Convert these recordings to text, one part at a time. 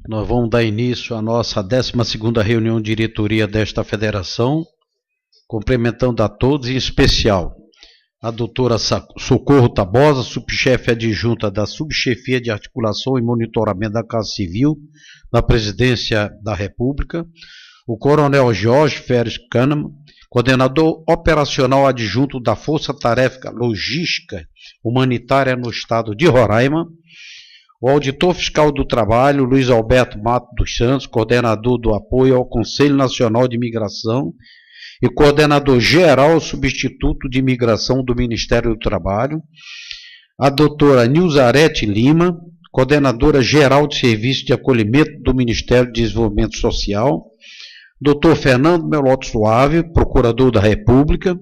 Nós vamos dar início à nossa 12ª reunião de diretoria desta federação, cumprimentando a todos, em especial a doutora Socorro Tabosa, subchefe adjunta da Subchefia de Articulação e Monitoramento da Casa Civil, da Presidência da República, o coronel Jorge Férez Kahneman, coordenador operacional adjunto da Força Tarefa Logística Humanitária no Estado de Roraima, o auditor fiscal do trabalho, Luiz Alberto Mato dos Santos, coordenador do apoio ao Conselho Nacional de Imigração e coordenador geral substituto de imigração do Ministério do Trabalho, a doutora Nilzarete Lima, coordenadora geral de serviço de acolhimento do Ministério de Desenvolvimento Social, doutor Fernando Meloto Suave, procurador da República,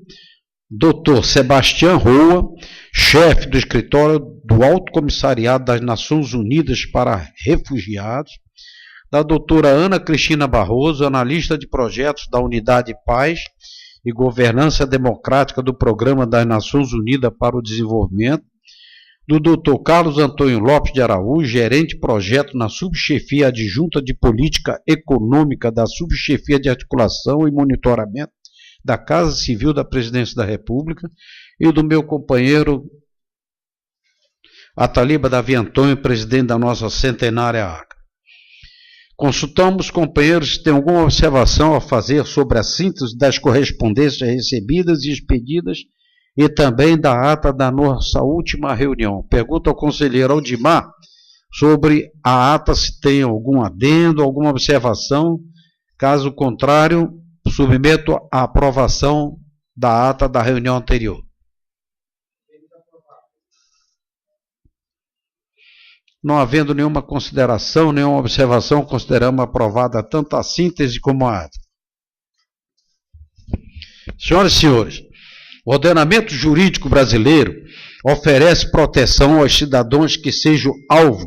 doutor Sebastião Roa, chefe do escritório do Alto Comissariado das Nações Unidas para Refugiados, da doutora Ana Cristina Barroso, analista de projetos da Unidade Paz e Governança Democrática do Programa das Nações Unidas para o Desenvolvimento, do doutor Carlos Antônio Lopes de Araújo, gerente de projeto na Subchefia Adjunta de Política Econômica da Subchefia de Articulação e Monitoramento da Casa Civil da Presidência da República, e do meu companheiro Ataliba Davi Antônio, presidente da nossa centenária ACA. Consultamos companheiros se tem alguma observação a fazer sobre a síntese das correspondências recebidas e expedidas e também da ata da nossa última reunião. Pergunta ao conselheiro Aldimar sobre a ata se tem algum adendo, alguma observação. Caso contrário, submeto à aprovação da ata da reunião anterior. Não havendo nenhuma consideração, nenhuma observação, consideramos aprovada tanto a síntese como a ata. Senhoras e senhores, o ordenamento jurídico brasileiro oferece proteção aos cidadãos que sejam alvo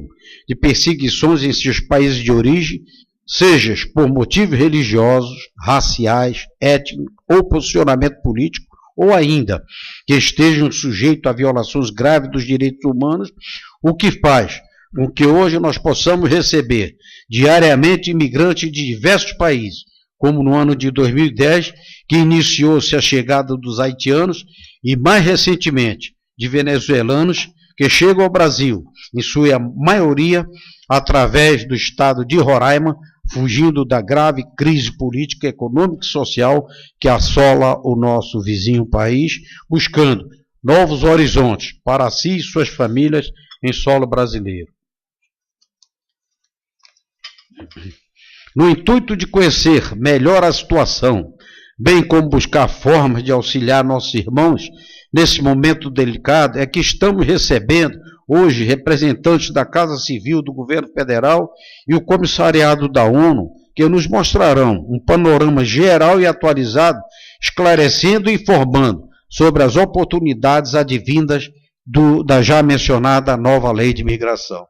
de perseguições em seus países de origem, seja por motivos religiosos, raciais, étnicos ou posicionamento político, ou ainda que estejam sujeitos a violações graves dos direitos humanos, o que faz com que hoje nós possamos receber diariamente imigrantes de diversos países, como no ano de 2010, que iniciou-se a chegada dos haitianos e, mais recentemente, de venezuelanos que chegam ao Brasil, em sua maioria, através do estado de Roraima, fugindo da grave crise política, econômica e social que assola o nosso vizinho país, buscando novos horizontes para si e suas famílias em solo brasileiro. No intuito de conhecer melhor a situação, bem como buscar formas de auxiliar nossos irmãos nesse momento delicado, é que estamos recebendo hoje representantes da Casa Civil do Governo Federal e o Comissariado da ONU, que nos mostrarão um panorama geral e atualizado, esclarecendo e informando sobre as oportunidades advindas da já mencionada nova Lei de Imigração.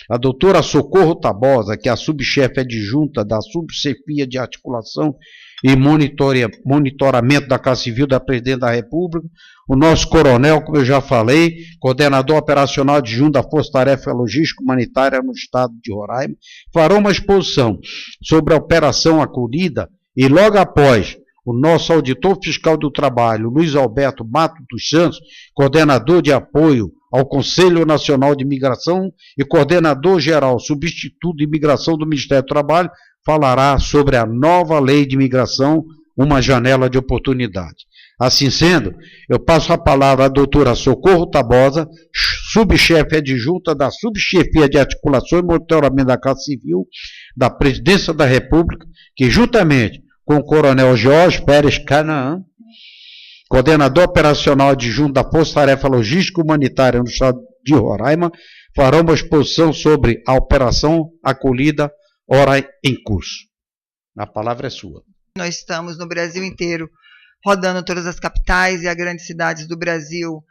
A doutora Socorro Tabosa, que é a subchefe adjunta da Subchefia de Articulação e Monitoramento da Casa Civil da Presidência da República, o nosso coronel, como eu já falei, coordenador operacional adjunto da Força Tarefa Logística Humanitária no Estado de Roraima, farão uma exposição sobre a operação acolhida e logo após o nosso auditor fiscal do trabalho, Luiz Alberto Mato dos Santos, coordenador de apoio ao Conselho Nacional de Imigração e coordenador geral substituto de imigração do Ministério do Trabalho, falará sobre a nova Lei de Imigração, uma janela de oportunidade. Assim sendo, eu passo a palavra à doutora Socorro Tabosa, subchefe adjunta da Subchefia de Articulação e Monitoramento da Casa Civil da Presidência da República, que juntamente com o coronel Jorge Férez Kahneman, coordenador operacional adjunto da Força Tarefa Logística Humanitária no Estado de Roraima, farão uma exposição sobre a operação acolhida ora em curso. A palavra é sua. Nós estamos no Brasil inteiro, rodando todas as capitais e as grandes cidades do Brasil,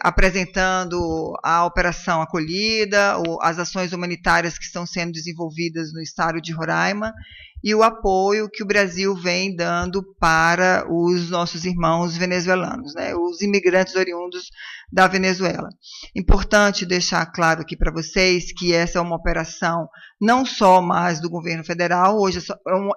apresentando a operação acolhida, as ações humanitárias que estão sendo desenvolvidas no estado de Roraima, e o apoio que o Brasil vem dando para os nossos irmãos venezuelanos, né, os imigrantes oriundos da Venezuela. Importante deixar claro aqui para vocês que essa é uma operação não só mais do governo federal, hoje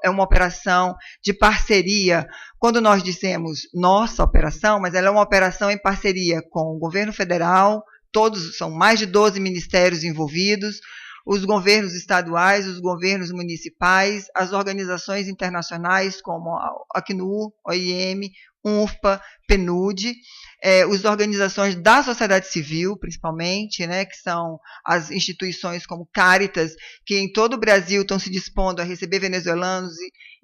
é uma operação de parceria. Quando nós dissemos nossa operação, mas ela é uma operação em parceria com o governo federal, todos, são mais de 12 ministérios envolvidos, os governos estaduais, os governos municipais, as organizações internacionais como a Acnur, OIM, UNFPA, PNUD, as organizações da sociedade civil, principalmente, né, que são as instituições como Caritas, que em todo o Brasil estão se dispondo a receber venezuelanos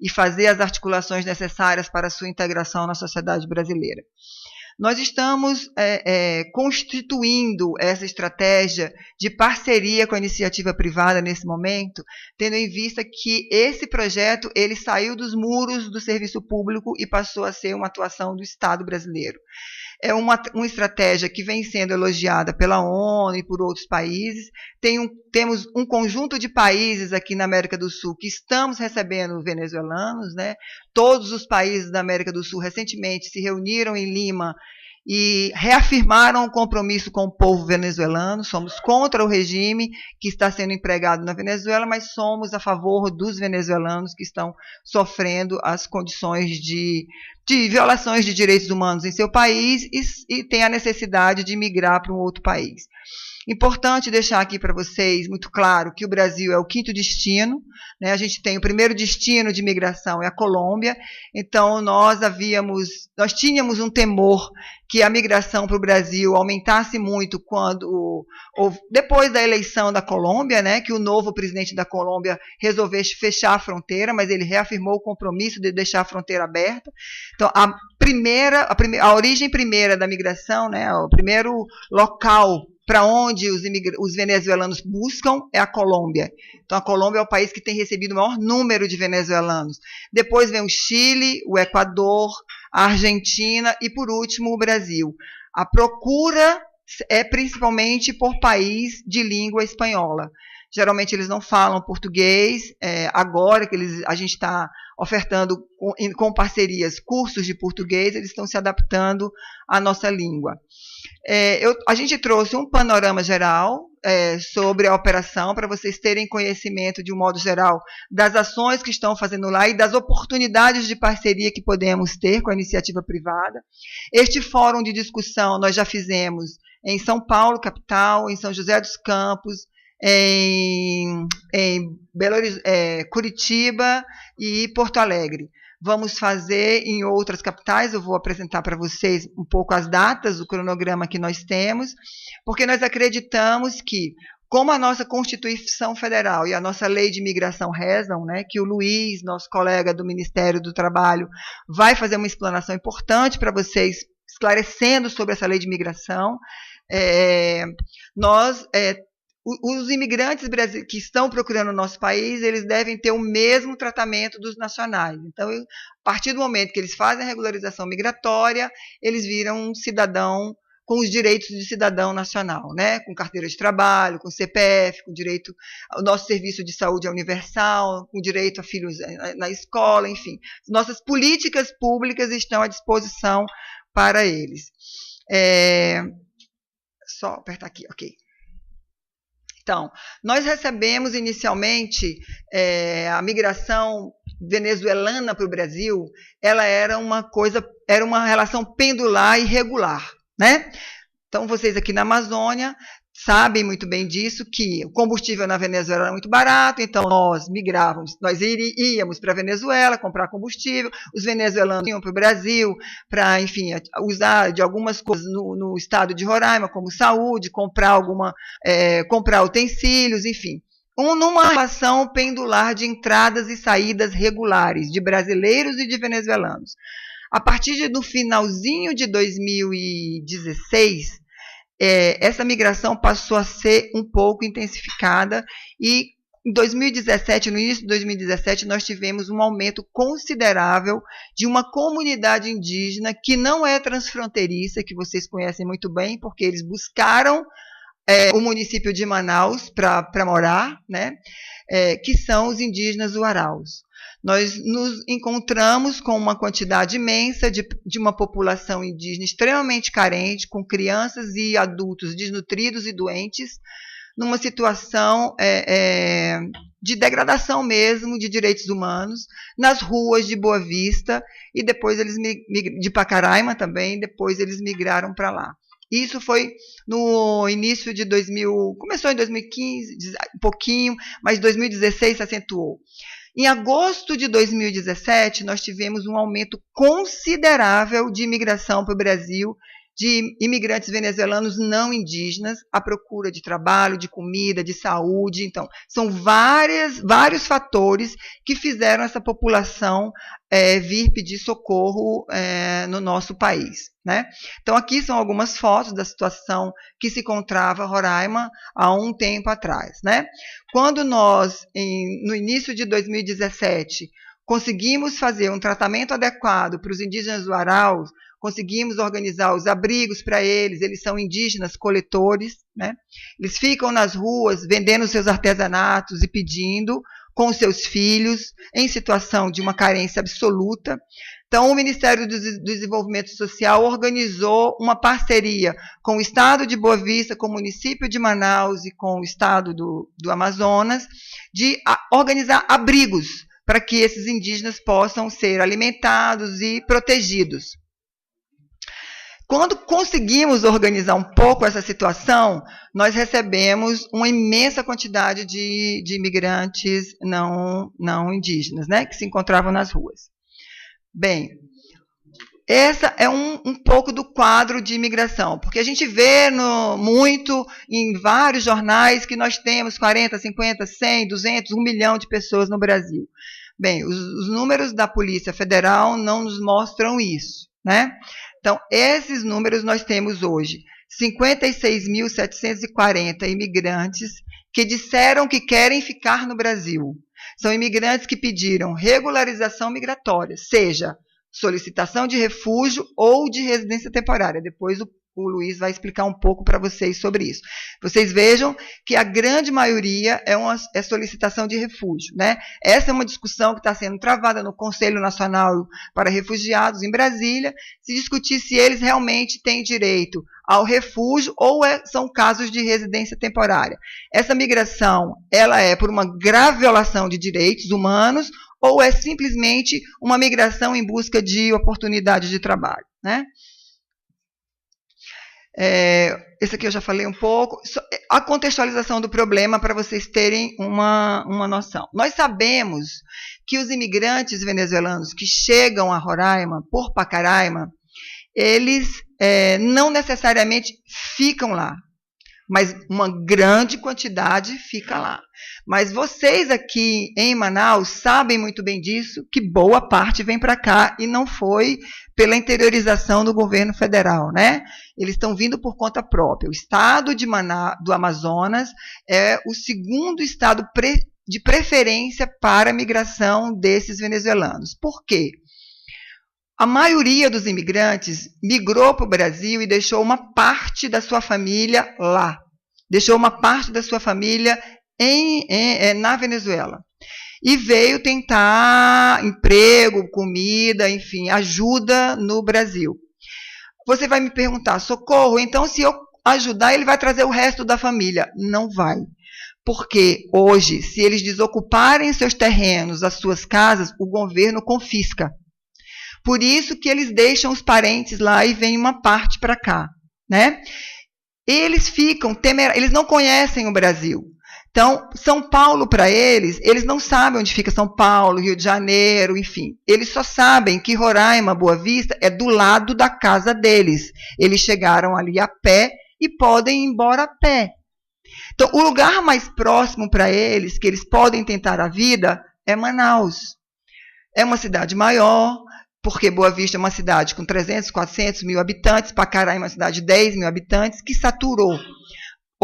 e fazer as articulações necessárias para a sua integração na sociedade brasileira. Nós estamos constituindo essa estratégia de parceria com a iniciativa privada nesse momento, tendo em vista que esse projeto ele saiu dos muros do serviço público e passou a ser uma atuação do Estado brasileiro. É uma estratégia que vem sendo elogiada pela ONU e por outros países. Temos um conjunto de países aqui na América do Sul que estamos recebendo venezuelanos, né? Todos os países da América do Sul recentemente se reuniram em Lima e reafirmaram o compromisso com o povo venezuelano. Somos contra o regime que está sendo empregado na Venezuela, mas somos a favor dos venezuelanos que estão sofrendo as condições de violações de direitos humanos em seu país e têm a necessidade de migrar para um outro país. Importante deixar aqui para vocês muito claro que o Brasil é o quinto destino, né? A gente tem o primeiro destino de migração é a Colômbia, então nós tínhamos um temor que a migração para o Brasil aumentasse muito depois da eleição da Colômbia, né, que o novo presidente da Colômbia resolvesse fechar a fronteira, mas ele reafirmou o compromisso de deixar a fronteira aberta. Então, a origem primeira da migração, né, o primeiro local para onde os venezuelanos buscam é a Colômbia. Então, a Colômbia é o país que tem recebido o maior número de venezuelanos. Depois vem o Chile, o Equador, a Argentina e, por último, o Brasil. A procura é principalmente por país de língua espanhola. Geralmente eles não falam português, agora que a gente está ofertando com parcerias cursos de português, eles estão se adaptando à nossa língua. A gente trouxe um panorama geral sobre a operação, para vocês terem conhecimento, de um modo geral, das ações que estão fazendo lá e das oportunidades de parceria que podemos ter com a iniciativa privada. Este fórum de discussão nós já fizemos em São Paulo, capital, em São José dos Campos, em Curitiba e Porto Alegre. Vamos fazer em outras capitais, eu vou apresentar para vocês um pouco as datas, o cronograma que nós temos, porque nós acreditamos que, como a nossa Constituição Federal e a nossa Lei de Imigração rezam, né, que o Luiz, nosso colega do Ministério do Trabalho, vai fazer uma explanação importante para vocês, esclarecendo sobre essa Lei de Imigração, os imigrantes que estão procurando o nosso país, eles devem ter o mesmo tratamento dos nacionais. Então, a partir do momento que eles fazem a regularização migratória, eles viram um cidadão com os direitos de cidadão nacional, né? Com carteira de trabalho, com CPF, com direito ao nosso serviço de saúde universal, com direito a filhos na escola, enfim. Nossas políticas públicas estão à disposição para eles. Só apertar aqui, ok. Então, nós recebemos inicialmente a migração venezuelana para o Brasil, ela era uma relação pendular e irregular, né? Então, vocês aqui na Amazônia sabem muito bem disso, que o combustível na Venezuela era muito barato, então nós migrávamos, nós íamos para a Venezuela comprar combustível, os venezuelanos iam para o Brasil para, enfim, usar de algumas coisas no estado de Roraima, como saúde, comprar utensílios, enfim. Numa relação pendular de entradas e saídas regulares de brasileiros e de venezuelanos. A partir do finalzinho de 2016, essa migração passou a ser um pouco intensificada e em 2017, no início de 2017, nós tivemos um aumento considerável de uma comunidade indígena que não é transfronteiriça, que vocês conhecem muito bem, porque eles buscaram o município de Manaus para morar, né? Que são os indígenas Uaraus. Nós nos encontramos com uma quantidade imensa de uma população indígena extremamente carente, com crianças e adultos desnutridos e doentes, numa situação de degradação mesmo de direitos humanos, nas ruas de Boa Vista, e depois eles de Pacaraima também, depois eles migraram para lá. Isso foi no início de 2000, começou em 2015, um pouquinho, mas 2016 se acentuou. Em agosto de 2017, nós tivemos um aumento considerável de imigração para o Brasil, de imigrantes venezuelanos não indígenas, à procura de trabalho, de comida, de saúde. Então, são vários fatores que fizeram essa população vir pedir socorro no nosso país, né? Então, aqui são algumas fotos da situação que se encontrava Roraima há um tempo atrás, né? Quando nós, no início de 2017, conseguimos fazer um tratamento adequado para os indígenas Uaraus, conseguimos organizar os abrigos para eles são indígenas coletores, né? Eles ficam nas ruas vendendo seus artesanatos e pedindo, com seus filhos, em situação de uma carência absoluta. Então, o Ministério do Desenvolvimento Social organizou uma parceria com o Estado de Boa Vista, com o município de Manaus e com o Estado do Amazonas, de organizar abrigos para que esses indígenas possam ser alimentados e protegidos. Quando conseguimos organizar um pouco essa situação, nós recebemos uma imensa quantidade de imigrantes não indígenas, né, que se encontravam nas ruas. Bem, essa é um pouco do quadro de imigração, porque a gente vê muito em vários jornais que nós temos 40, 50, 100, 200, 1 milhão de pessoas no Brasil. Bem, os números da Polícia Federal não nos mostram isso, né? Então, esses números nós temos hoje 56.740 imigrantes que disseram que querem ficar no Brasil. São imigrantes que pediram regularização migratória, seja solicitação de refúgio ou de residência temporária. Depois o Luiz vai explicar um pouco para vocês sobre isso. Vocês vejam que a grande maioria é solicitação de refúgio, né? Essa é uma discussão que está sendo travada no Conselho Nacional para Refugiados, em Brasília, se discutir se eles realmente têm direito ao refúgio ou são casos de residência temporária. Essa migração, ela é por uma grave violação de direitos humanos ou é simplesmente uma migração em busca de oportunidade de trabalho, né? Esse aqui eu já falei um pouco. A contextualização do problema para vocês terem uma noção. Nós sabemos que os imigrantes venezuelanos que chegam a Roraima, por Pacaraima, eles não necessariamente ficam lá, mas uma grande quantidade fica lá. Mas vocês aqui em Manaus sabem muito bem disso, que boa parte vem para cá e não foi pela interiorização do governo federal, né? Eles estão vindo por conta própria. O estado do Amazonas é o segundo estado de preferência para a migração desses venezuelanos. Por quê? A maioria dos imigrantes migrou para o Brasil e deixou uma parte da sua família lá. Deixou uma parte da sua família na Venezuela. E veio tentar emprego, comida, enfim, ajuda no Brasil. Você vai me perguntar, Socorro, então se eu ajudar, ele vai trazer o resto da família? Não vai. Porque hoje, se eles desocuparem seus terrenos, as suas casas, o governo confisca. Por isso que eles deixam os parentes lá e vem uma parte para cá, né? Eles ficam eles não conhecem o Brasil. Então, São Paulo para eles não sabem onde fica São Paulo, Rio de Janeiro, enfim. Eles só sabem que Roraima, Boa Vista, é do lado da casa deles. Eles chegaram ali a pé e podem ir embora a pé. Então, o lugar mais próximo para eles, que eles podem tentar a vida, é Manaus. É uma cidade maior, porque Boa Vista é uma cidade com 300, 400 mil habitantes, Pacaraima é uma cidade de 10 mil habitantes, que saturou.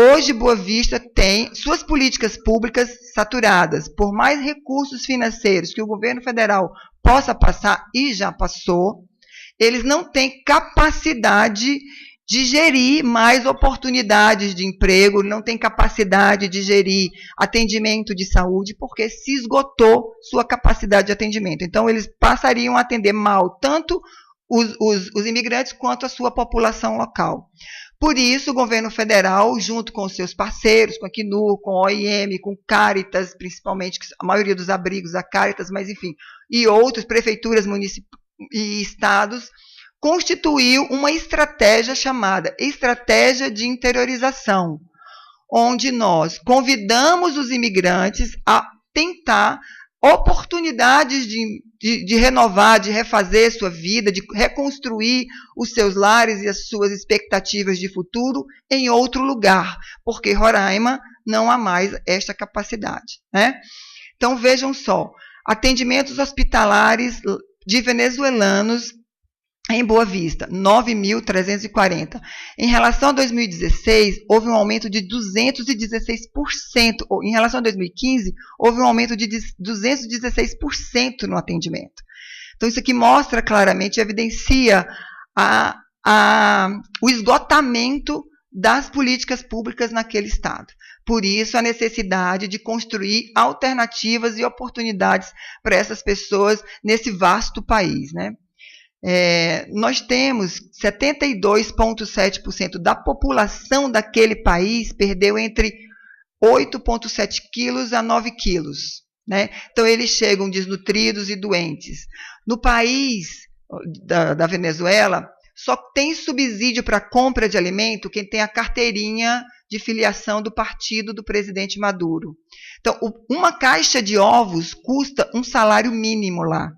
Hoje, Boa Vista tem suas políticas públicas saturadas. Por mais recursos financeiros que o governo federal possa passar, e já passou, eles não têm capacidade de gerir mais oportunidades de emprego, não tem capacidade de gerir atendimento de saúde, porque se esgotou sua capacidade de atendimento. Então, eles passariam a atender mal tanto os imigrantes quanto a sua população local. Por isso, o governo federal, junto com os seus parceiros, com a Acnur, com a OIM, com Caritas, principalmente, a maioria dos abrigos, a Caritas, mas enfim, e outros, prefeituras, municípios e estados, constituiu uma estratégia chamada Estratégia de Interiorização, onde nós convidamos os imigrantes a tentar oportunidades de renovar, de refazer sua vida, de reconstruir os seus lares e as suas expectativas de futuro em outro lugar, porque Roraima não há mais esta capacidade, né? Então, vejam só, atendimentos hospitalares de venezuelanos em Boa Vista, 9.340. Em relação a 2016, houve um aumento de 216%. Em relação a 2015, houve um aumento de 216% no atendimento. Então, isso aqui mostra claramente, evidencia o esgotamento das políticas públicas naquele estado. Por isso, a necessidade de construir alternativas e oportunidades para essas pessoas nesse vasto país, né? Nós temos 72,7% da população daquele país perdeu entre 8,7 quilos a 9 quilos, né? Então, eles chegam desnutridos e doentes. No país da Venezuela, só tem subsídio para compra de alimento quem tem a carteirinha de filiação do partido do presidente Maduro. Então, uma caixa de ovos custa um salário mínimo lá.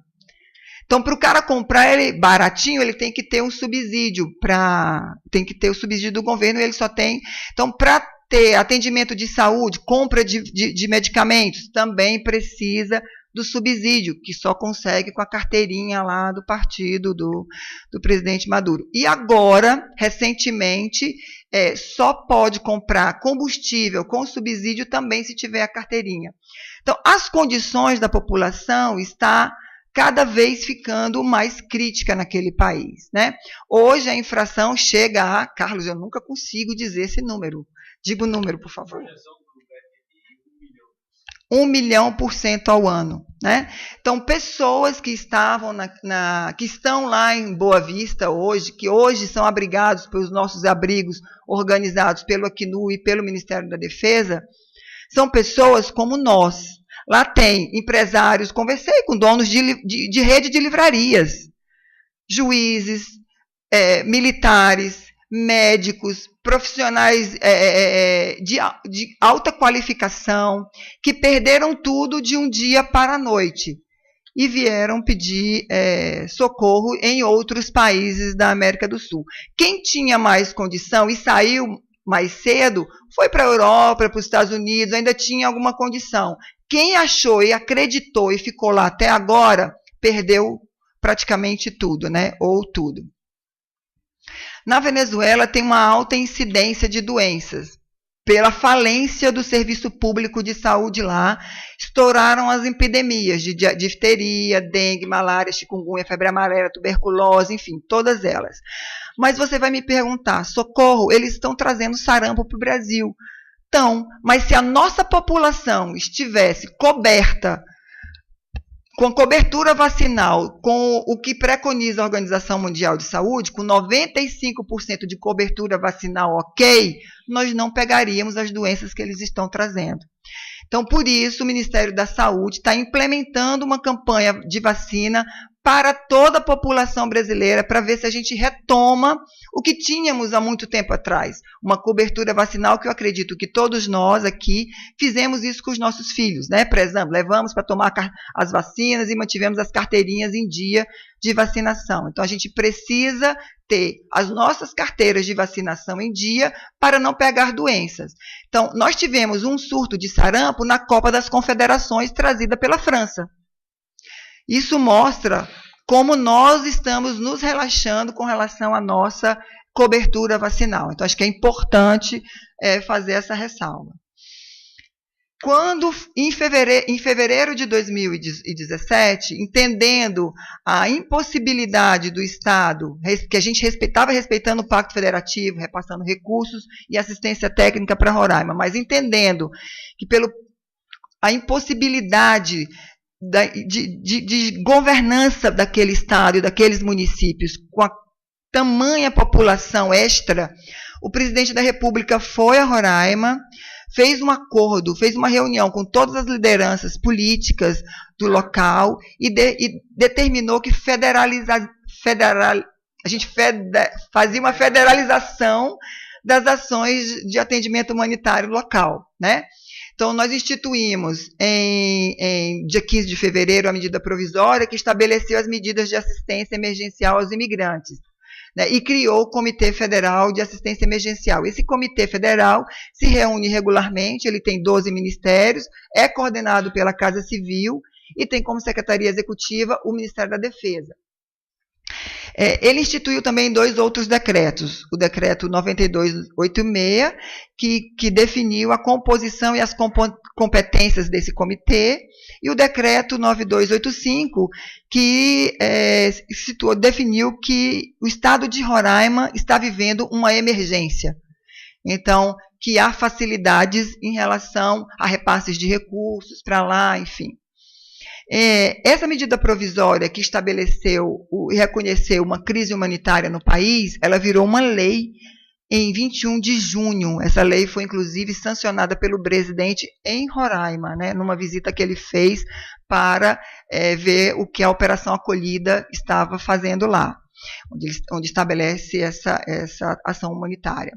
Então, para o cara comprar ele baratinho, ele tem que ter um subsídio, tem que ter o subsídio do governo, e ele só tem. Então, para ter atendimento de saúde, compra de medicamentos, também precisa do subsídio, que só consegue com a carteirinha lá do partido do presidente Maduro. E agora, recentemente, só pode comprar combustível com subsídio também se tiver a carteirinha. Então, as condições da população estão cada vez ficando mais crítica naquele país, né? Hoje a inflação chega a... Carlos, eu nunca consigo dizer esse número. Diga o número, por favor. 1 milhão % ao ano, né? Então, pessoas que estavam que estão lá em Boa Vista hoje, que hoje são abrigados pelos nossos abrigos organizados pelo Acnur e pelo Ministério da Defesa, são pessoas como nós. Lá tem empresários, conversei com donos de rede de livrarias, juízes, militares, médicos, profissionais de alta qualificação, que perderam tudo de um dia para a noite e vieram pedir socorro em outros países da América do Sul. Quem tinha mais condição e saiu mais cedo foi para a Europa, para os Estados Unidos, ainda tinha alguma condição. Quem achou e acreditou e ficou lá até agora, perdeu praticamente tudo, né? Ou tudo. Na Venezuela tem uma alta incidência de doenças. Pela falência do serviço público de saúde lá, estouraram as epidemias de difteria, dengue, malária, chikungunya, febre amarela, tuberculose, enfim, todas elas. Mas você vai me perguntar, socorro, eles estão trazendo sarampo para o Brasil. Então, mas se a nossa população estivesse coberta, com cobertura vacinal, com o que preconiza a Organização Mundial de Saúde, com 95% de cobertura vacinal ok, nós não pegaríamos as doenças que eles estão trazendo. Então, por isso, o Ministério da Saúde está implementando uma campanha de vacina para toda a população brasileira, para ver se a gente retoma o que tínhamos há muito tempo atrás. Uma cobertura vacinal que eu acredito que todos nós aqui fizemos isso com os nossos filhos, né? Por exemplo, levamos para tomar as vacinas e mantivemos as carteirinhas em dia de vacinação. Então, a gente precisa ter as nossas carteiras de vacinação em dia para não pegar doenças. Então, nós tivemos um surto de sarampo na Copa das Confederações trazida pela França. Isso mostra como nós estamos nos relaxando com relação à nossa cobertura vacinal. Então, acho que é importante fazer essa ressalva. Quando, em fevereiro de 2017, entendendo a impossibilidade do Estado, que a gente estava respeitando o Pacto Federativo, repassando recursos e assistência técnica para Roraima, mas entendendo que a impossibilidade de governança daquele Estado e daqueles municípios com a tamanha população extra, o presidente da República foi a Roraima, fez um acordo, fez uma reunião com todas as lideranças políticas do local e determinou que a gente fazia uma federalização das ações de atendimento humanitário local, né? Então, nós instituímos, em dia 15 de fevereiro, a medida provisória que estabeleceu as medidas de assistência emergencial aos imigrantes, né, e criou o Comitê Federal de Assistência Emergencial. Esse Comitê Federal se reúne regularmente, ele tem 12 ministérios, é coordenado pela Casa Civil e tem como secretaria executiva o Ministério da Defesa. Ele instituiu também 2 outros decretos, o decreto 9286, que definiu a composição e as competências desse comitê, e o decreto 9285, que definiu que o Estado de Roraima está vivendo uma emergência. Então, que há facilidades em relação a repasses de recursos para lá, enfim. Essa medida provisória que estabeleceu e reconheceu uma crise humanitária no país, ela virou uma lei em 21 de junho. Essa lei foi, inclusive, sancionada pelo presidente em Roraima, né, numa visita que ele fez para ver o que a Operação Acolhida estava fazendo lá, onde estabelece essa ação humanitária.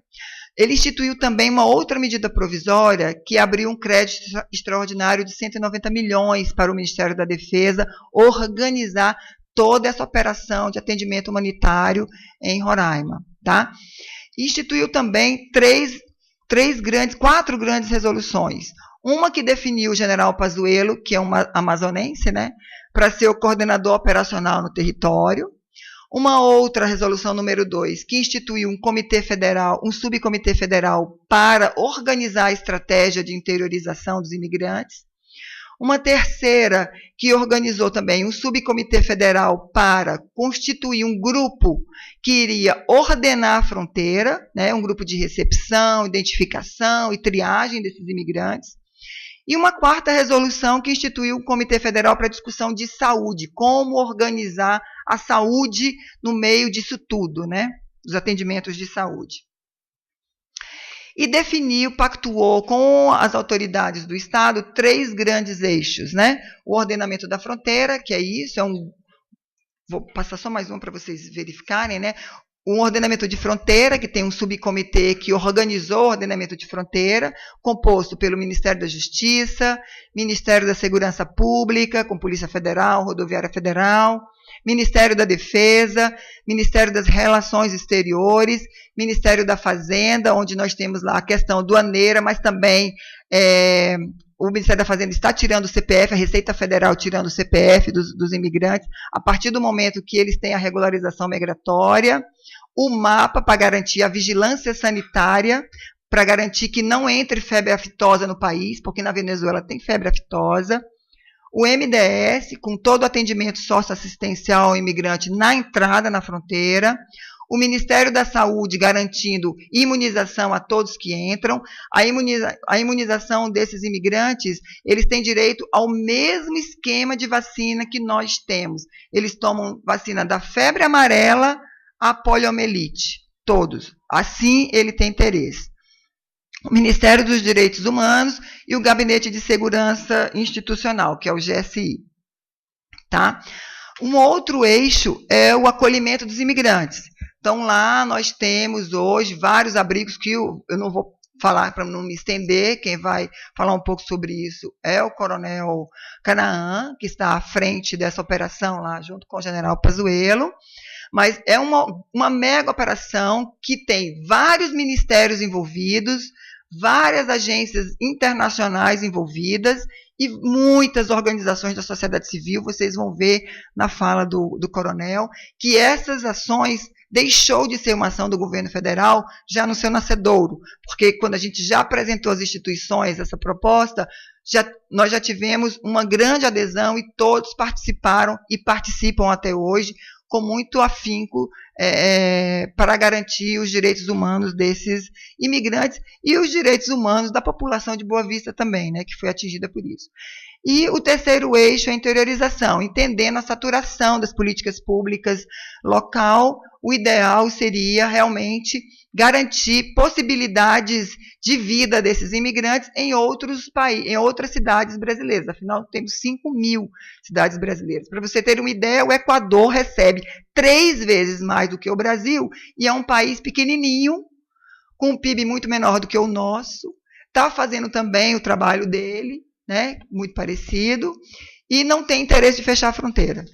Ele instituiu também uma outra medida provisória que abriu um crédito extraordinário de 190 milhões para o Ministério da Defesa organizar toda essa operação de atendimento humanitário em Roraima, tá? Instituiu também quatro grandes resoluções. Uma que definiu o general Pazuello, que é um amazonense, né, para ser o coordenador operacional no território. Uma outra resolução número 2, que instituiu um comitê federal, um subcomitê federal para organizar a estratégia de interiorização dos imigrantes. Uma terceira, que organizou também um subcomitê federal para constituir um grupo que iria ordenar a fronteira, né, um grupo de recepção, identificação e triagem desses imigrantes. E uma quarta resolução que instituiu o Comitê Federal para discussão de saúde, como organizar a saúde no meio disso tudo, né, dos atendimentos de saúde. E definiu, pactuou com as autoridades do Estado 3 grandes eixos, né, o ordenamento da fronteira, que é isso, vou passar só mais um para vocês verificarem, né, um ordenamento de fronteira, que tem um subcomitê que organizou o ordenamento de fronteira, composto pelo Ministério da Justiça, Ministério da Segurança Pública, com Polícia Federal, Rodoviária Federal, Ministério da Defesa, Ministério das Relações Exteriores, Ministério da Fazenda, onde nós temos lá a questão aduaneira, mas também o Ministério da Fazenda está tirando o CPF, a Receita Federal tirando o CPF dos imigrantes, a partir do momento que eles têm a regularização migratória, o mapa para garantir a vigilância sanitária, para garantir que não entre febre aftosa no país, porque na Venezuela tem febre aftosa, o MDS, com todo o atendimento socioassistencial ao imigrante na entrada na fronteira, o Ministério da Saúde garantindo imunização a todos que entram, a imunização desses imigrantes, eles têm direito ao mesmo esquema de vacina que nós temos. Eles tomam vacina da febre amarela à poliomielite, todos. Assim ele tem interesse. O Ministério dos Direitos Humanos e o Gabinete de Segurança Institucional, que é o GSI. Tá? Um outro eixo é o acolhimento dos imigrantes. Então, lá nós temos hoje vários abrigos que eu não vou falar para não me estender, quem vai falar um pouco sobre isso é o Coronel Canaã, que está à frente dessa operação lá, junto com o General Pazuello, mas é uma mega operação que tem vários ministérios envolvidos, várias agências internacionais envolvidas e muitas organizações da sociedade civil. Vocês vão ver na fala do coronel que essas ações deixou de ser uma ação do governo federal já no seu nascedouro, porque quando a gente já apresentou às instituições essa proposta, nós já tivemos uma grande adesão e todos participaram e participam até hoje com muito afinco para garantir os direitos humanos desses imigrantes e os direitos humanos da população de Boa Vista também, né, que foi atingida por isso. E o terceiro eixo é a interiorização, entendendo a saturação das políticas públicas local. O ideal seria realmente garantir possibilidades de vida desses imigrantes em outros países, em outras cidades brasileiras. Afinal, temos 5.000 cidades brasileiras. Para você ter uma ideia, o Equador recebe 3 vezes mais do que o Brasil e é um país pequenininho, com um PIB muito menor do que o nosso. Está fazendo também o trabalho dele, né, muito parecido, e não tem interesse de fechar a fronteira.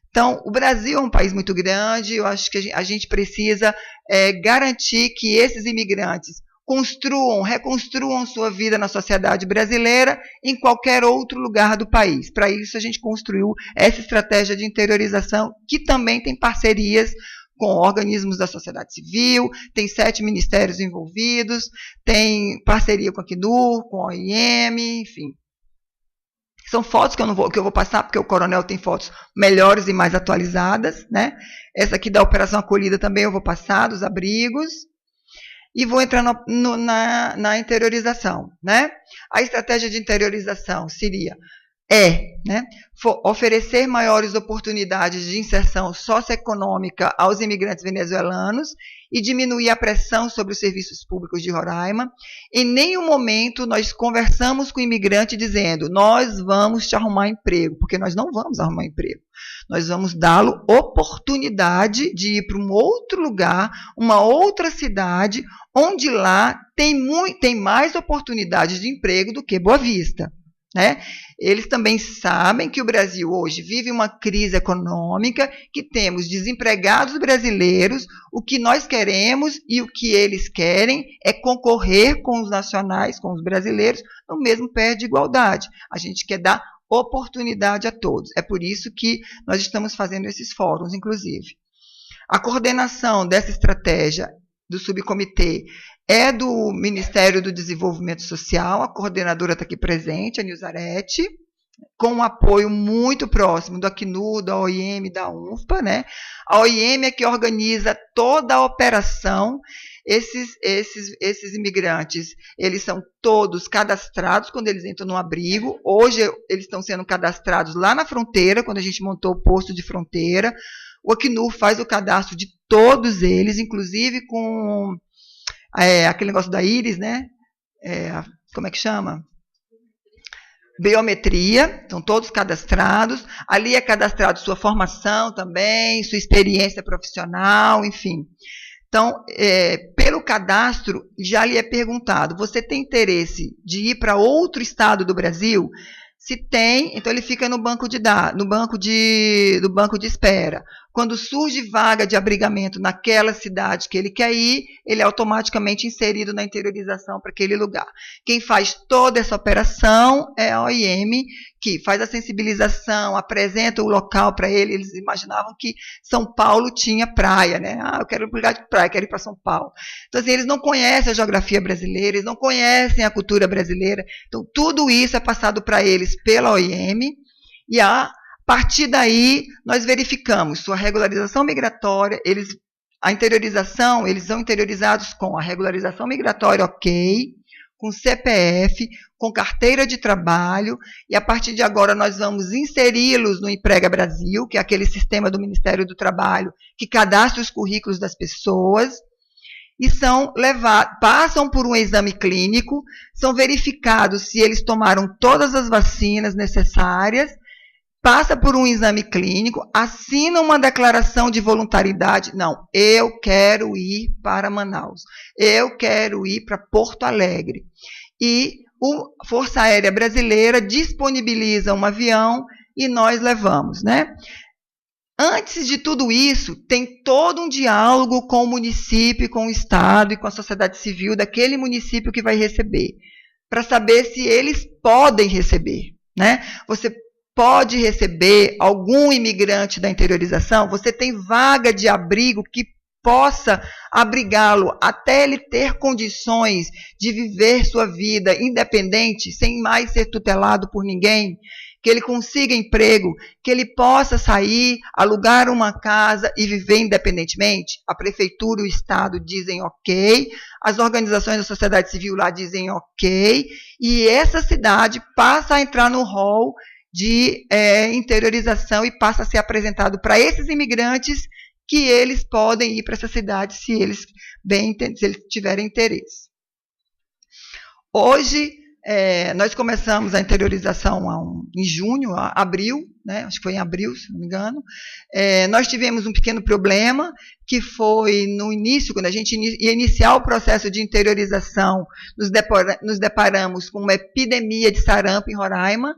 Então, o Brasil é um país muito grande, eu acho que a gente precisa garantir que esses imigrantes reconstruam sua vida na sociedade brasileira em qualquer outro lugar do país. Para isso, a gente construiu essa estratégia de interiorização, que também tem parcerias com organismos da sociedade civil, tem 7 ministérios envolvidos, tem parceria com a Acnur, com a OIM, enfim. São fotos que eu vou passar, porque o Coronel tem fotos melhores e mais atualizadas, né? Essa aqui da Operação Acolhida também eu vou passar, dos abrigos. E vou entrar na interiorização, né? A estratégia de interiorização seria, né, oferecer maiores oportunidades de inserção socioeconômica aos imigrantes venezuelanos e diminuir a pressão sobre os serviços públicos de Roraima. Em nenhum momento nós conversamos com o imigrante dizendo, nós vamos te arrumar emprego, porque nós não vamos arrumar emprego. Nós vamos dá-lo oportunidade de ir para um outro lugar, uma outra cidade, onde lá tem mais oportunidades de emprego do que Boa Vista. Né? Eles também sabem que o Brasil hoje vive uma crise econômica, que temos desempregados brasileiros, o que nós queremos e o que eles querem é concorrer com os nacionais, com os brasileiros, no mesmo pé de igualdade. A gente quer dar oportunidade a todos. É por isso que nós estamos fazendo esses fóruns, inclusive. A coordenação dessa estratégia do subcomitê é do Ministério do Desenvolvimento Social, a coordenadora está aqui presente, a Nilzarete, com um apoio muito próximo do Acnur, da OIM, da UNFPA, né? A OIM é que organiza toda a operação. Esses imigrantes, eles são todos cadastrados quando eles entram no abrigo. Hoje eles estão sendo cadastrados lá na fronteira, quando a gente montou o posto de fronteira. O Acnur faz o cadastro de todos eles, inclusive com aquele negócio da íris, né? Como é que chama? Biometria, estão todos cadastrados. Ali é cadastrado sua formação também, sua experiência profissional, enfim. Então, pelo cadastro, já lhe é perguntado, você tem interesse de ir para outro estado do Brasil? Se tem, então ele fica no banco de dados, no banco de espera. Quando surge vaga de abrigamento naquela cidade que ele quer ir, ele é automaticamente inserido na interiorização para aquele lugar. Quem faz toda essa operação é a OIM, que faz a sensibilização, apresenta o local para ele. Eles imaginavam que São Paulo tinha praia, né? Eu quero ir para um lugar de praia, quero ir para São Paulo. Então, assim, eles não conhecem a geografia brasileira, eles não conhecem a cultura brasileira. Então, tudo isso é passado para eles pela OIM e a partir daí, nós verificamos sua regularização migratória, a interiorização, eles são interiorizados com a regularização migratória ok, com CPF, com carteira de trabalho, e a partir de agora nós vamos inseri-los no Emprega Brasil, que é aquele sistema do Ministério do Trabalho que cadastra os currículos das pessoas, e passam por um exame clínico, são verificados se eles tomaram todas as vacinas necessárias, passa por um exame clínico, assina uma declaração de voluntariedade. Não, eu quero ir para Manaus, eu quero ir para Porto Alegre. E a Força Aérea Brasileira disponibiliza um avião e nós levamos, né? Antes de tudo isso, tem todo um diálogo com o município, com o Estado e com a sociedade civil daquele município que vai receber, para saber se eles podem receber, né? Você pode receber algum imigrante da interiorização, você tem vaga de abrigo que possa abrigá-lo até ele ter condições de viver sua vida independente, sem mais ser tutelado por ninguém, que ele consiga emprego, que ele possa sair, alugar uma casa e viver independentemente. A prefeitura e o Estado dizem ok, as organizações da sociedade civil lá dizem ok, e essa cidade passa a entrar no rol de interiorização e passa a ser apresentado para esses imigrantes que eles podem ir para essa cidade se eles tiverem interesse. Hoje, nós começamos a interiorização em junho, abril, né? Acho que foi em abril, se não me engano. Nós tivemos um pequeno problema, que foi no início, quando a gente ia iniciar o processo de interiorização, nos deparamos com uma epidemia de sarampo em Roraima,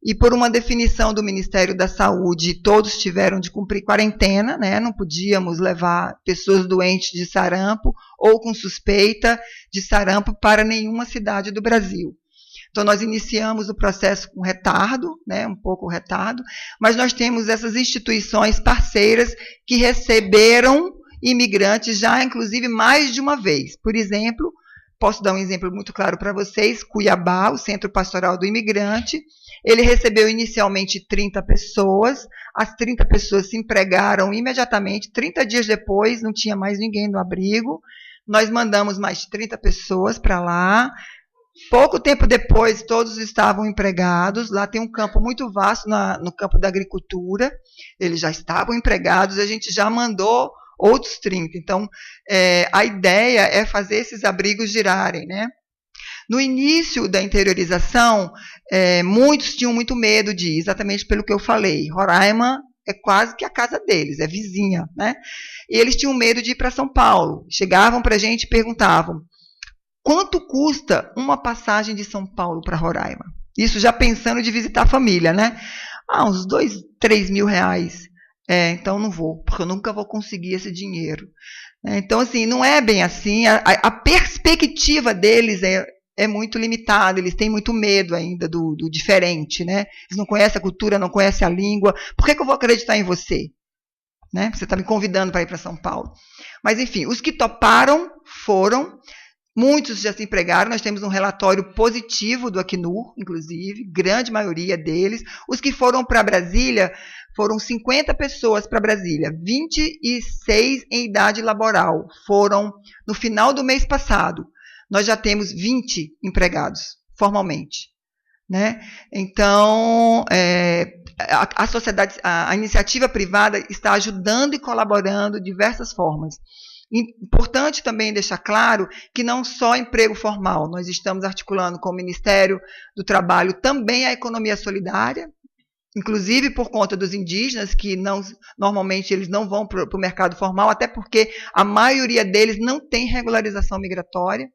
e por uma definição do Ministério da Saúde, todos tiveram de cumprir quarentena, né? Não podíamos levar pessoas doentes de sarampo ou com suspeita de sarampo para nenhuma cidade do Brasil. Então, nós iniciamos o processo com retardo, né? Um pouco retardo, mas nós temos essas instituições parceiras que receberam imigrantes já, inclusive, mais de uma vez. Por exemplo, posso dar um exemplo muito claro para vocês, Cuiabá, o Centro Pastoral do Imigrante, ele recebeu inicialmente 30 pessoas, as 30 pessoas se empregaram imediatamente, 30 dias depois não tinha mais ninguém no abrigo, nós mandamos mais de 30 pessoas para lá, pouco tempo depois todos estavam empregados, lá tem um campo muito vasto no campo da agricultura, eles já estavam empregados, a gente já mandou outros 30, então a ideia é fazer esses abrigos girarem, né? No início da interiorização, muitos tinham muito medo de ir, exatamente pelo que eu falei. Roraima é quase que a casa deles, é vizinha, né? E eles tinham medo de ir para São Paulo. Chegavam para a gente e perguntavam, quanto custa uma passagem de São Paulo para Roraima? Isso já pensando de visitar a família, né? Uns 2, 3 mil reais. Então não vou, porque eu nunca vou conseguir esse dinheiro. Então, assim, não é bem assim. A perspectiva deles é muito limitada, eles têm muito medo ainda do diferente, né? Eles não conhecem a cultura, não conhecem a língua. Por que eu vou acreditar em você? Né? Você está me convidando para ir para São Paulo. Mas, enfim, os que toparam foram, muitos já se empregaram, nós temos um relatório positivo do Acnur, inclusive, grande maioria deles. Os que foram para Brasília, foram 50 pessoas para Brasília, 26 em idade laboral, foram no final do mês passado. Nós já temos 20 empregados, formalmente. Né? Então, a sociedade, a iniciativa privada está ajudando e colaborando de diversas formas. Importante também deixar claro que não só emprego formal, nós estamos articulando com o Ministério do Trabalho também a economia solidária, inclusive por conta dos indígenas, que normalmente eles não vão para o mercado formal, até porque a maioria deles não tem regularização migratória.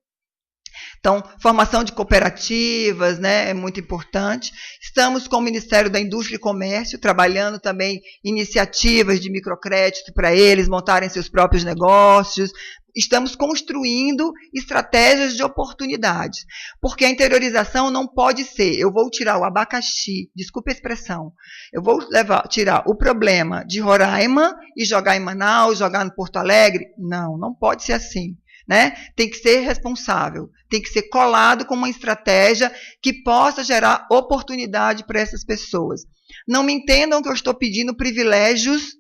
Então, formação de cooperativas, né, é muito importante. Estamos com o Ministério da Indústria e Comércio, trabalhando também iniciativas de microcrédito para eles montarem seus próprios negócios. Estamos construindo estratégias de oportunidades, porque a interiorização não pode ser, eu vou tirar o abacaxi, desculpe a expressão, eu vou tirar o problema de Roraima e jogar em Manaus, jogar no Porto Alegre. Não pode ser assim. Né? Tem que ser responsável, tem que ser colado com uma estratégia que possa gerar oportunidade para essas pessoas. Não me entendam que eu estou pedindo privilégios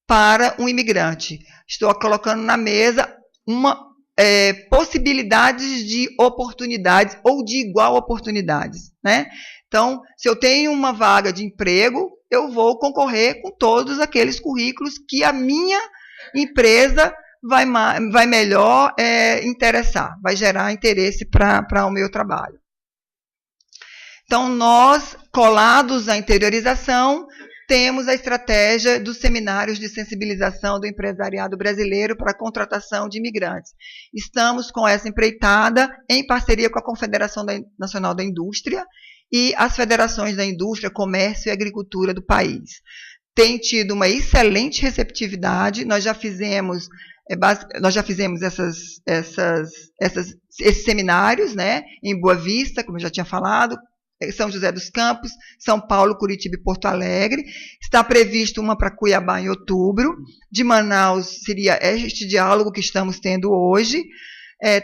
para um imigrante. Estou colocando na mesa possibilidades de oportunidades ou de igual oportunidades. Né? Então, se eu tenho uma vaga de emprego, eu vou concorrer com todos aqueles currículos que a minha empresa vai melhor interessar, vai gerar interesse para o meu trabalho. Então, nós, colados à interiorização, temos a estratégia dos seminários de sensibilização do empresariado brasileiro para a contratação de imigrantes. Estamos com essa empreitada em parceria com a Confederação Nacional da Indústria e as federações da indústria, comércio e agricultura do país. Tem tido uma excelente receptividade, nós já fizemos esses seminários, né, em Boa Vista, como eu já tinha falado, São José dos Campos, São Paulo, Curitiba e Porto Alegre. Está previsto uma para Cuiabá em outubro. De Manaus seria este diálogo que estamos tendo hoje.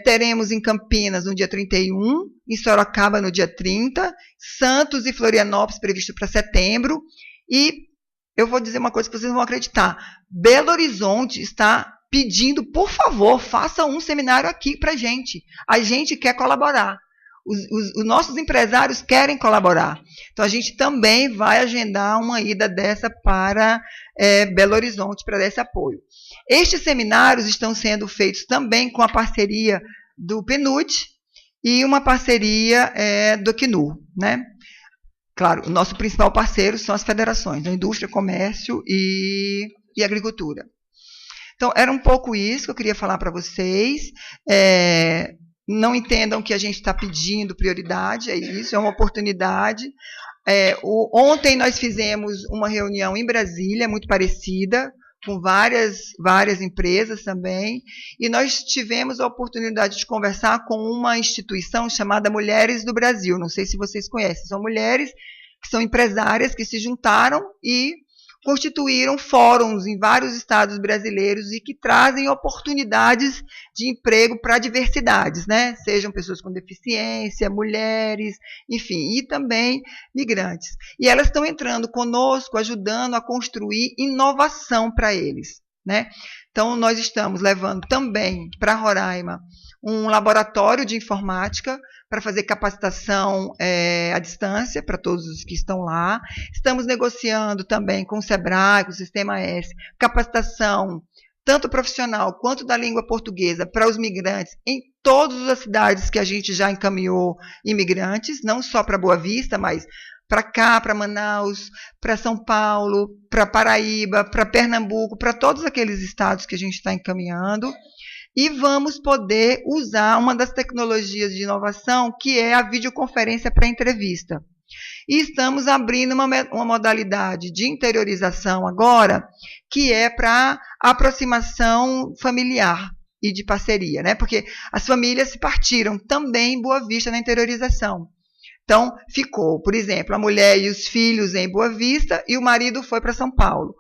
Teremos em Campinas no dia 31, em Sorocaba no dia 30, Santos e Florianópolis previsto para setembro. E eu vou dizer uma coisa que vocês não vão acreditar. Belo Horizonte está pedindo, por favor, faça um seminário aqui para a gente. A gente quer colaborar. Os nossos empresários querem colaborar. Então, a gente também vai agendar uma ida dessa para Belo Horizonte, para dar esse apoio. Estes seminários estão sendo feitos também com a parceria do PNUD e uma parceria do CNUR, né? Claro, o nosso principal parceiro são as federações, a indústria, comércio e agricultura. Então, era um pouco isso que eu queria falar para vocês. Não entendam que a gente está pedindo prioridade, é isso, é uma oportunidade. Ontem nós fizemos uma reunião em Brasília, muito parecida, com várias empresas também, e nós tivemos a oportunidade de conversar com uma instituição chamada Mulheres do Brasil. Não sei se vocês conhecem, são mulheres que são empresárias que se juntaram e constituíram fóruns em vários estados brasileiros e que trazem oportunidades de emprego para diversidades, né? Sejam pessoas com deficiência, mulheres, enfim, e também migrantes. E elas estão entrando conosco, ajudando a construir inovação para eles, né? Então, nós estamos levando também para Roraima um laboratório de informática para fazer capacitação à distância para todos os que estão lá. Estamos negociando também com o SEBRAE, com o Sistema S, capacitação tanto profissional quanto da língua portuguesa para os migrantes em todas as cidades que a gente já encaminhou imigrantes, não só para Boa Vista, mas para cá, para Manaus, para São Paulo, para Paraíba, para Pernambuco, para todos aqueles estados que a gente está encaminhando. E vamos poder usar uma das tecnologias de inovação, que é a videoconferência para entrevista. E estamos abrindo uma modalidade de interiorização agora, que é para aproximação familiar e de parceria, né? Porque as famílias se partiram também em Boa Vista na interiorização. Então, ficou, por exemplo, a mulher e os filhos em Boa Vista e o marido foi para São Paulo.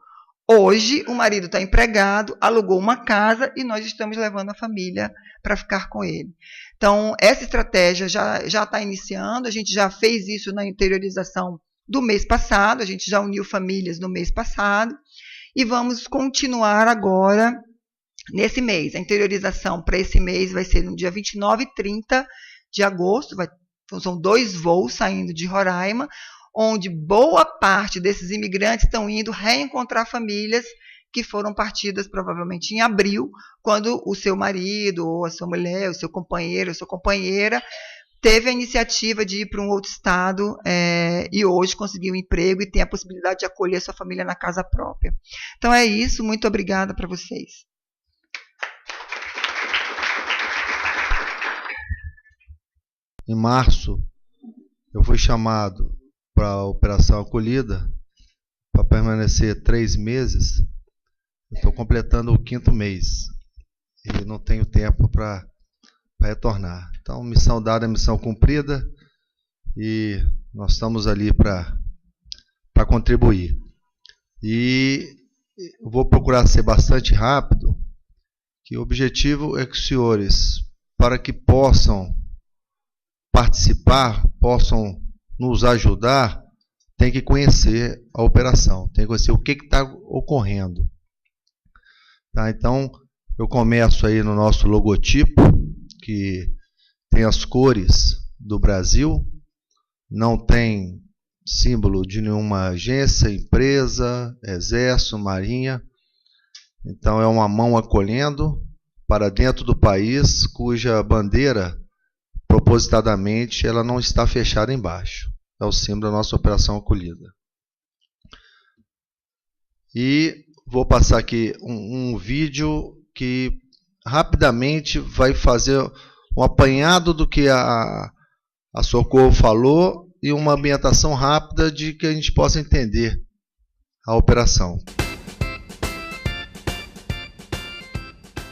Hoje, o marido está empregado, alugou uma casa e nós estamos levando a família para ficar com ele. Então, essa estratégia já está iniciando, a gente já fez isso na interiorização do mês passado, a gente já uniu famílias no mês passado e vamos continuar agora nesse mês. A interiorização para esse mês vai ser no dia 29 e 30 de agosto, são 2 voos saindo de Roraima, onde boa parte desses imigrantes estão indo reencontrar famílias que foram partidas provavelmente em abril, quando o seu marido, ou a sua mulher, o seu companheiro, a sua companheira, teve a iniciativa de ir para um outro estado e hoje conseguiu um emprego e tem a possibilidade de acolher a sua família na casa própria. Então é isso, muito obrigada para vocês. Em março, eu fui chamado para a Operação Acolhida, para permanecer 3 meses. Estou completando o 5º mês e não tenho tempo para retornar. Então, missão dada, missão cumprida, e nós estamos ali para contribuir. E eu vou procurar ser bastante rápido, que o objetivo é que os senhores, para que possam participar, possam nos ajudar, tem que conhecer a operação, tem que conhecer o que está ocorrendo. Tá? Então, eu começo aí no nosso logotipo, que tem as cores do Brasil, não tem símbolo de nenhuma agência, empresa, exército, marinha. Então, é uma mão acolhendo para dentro do país, cuja bandeira, propositadamente, ela não está fechada embaixo. É o símbolo da nossa Operação Acolhida. E vou passar aqui um vídeo que rapidamente vai fazer um apanhado do que a Socorro falou e uma ambientação rápida de que a gente possa entender a operação.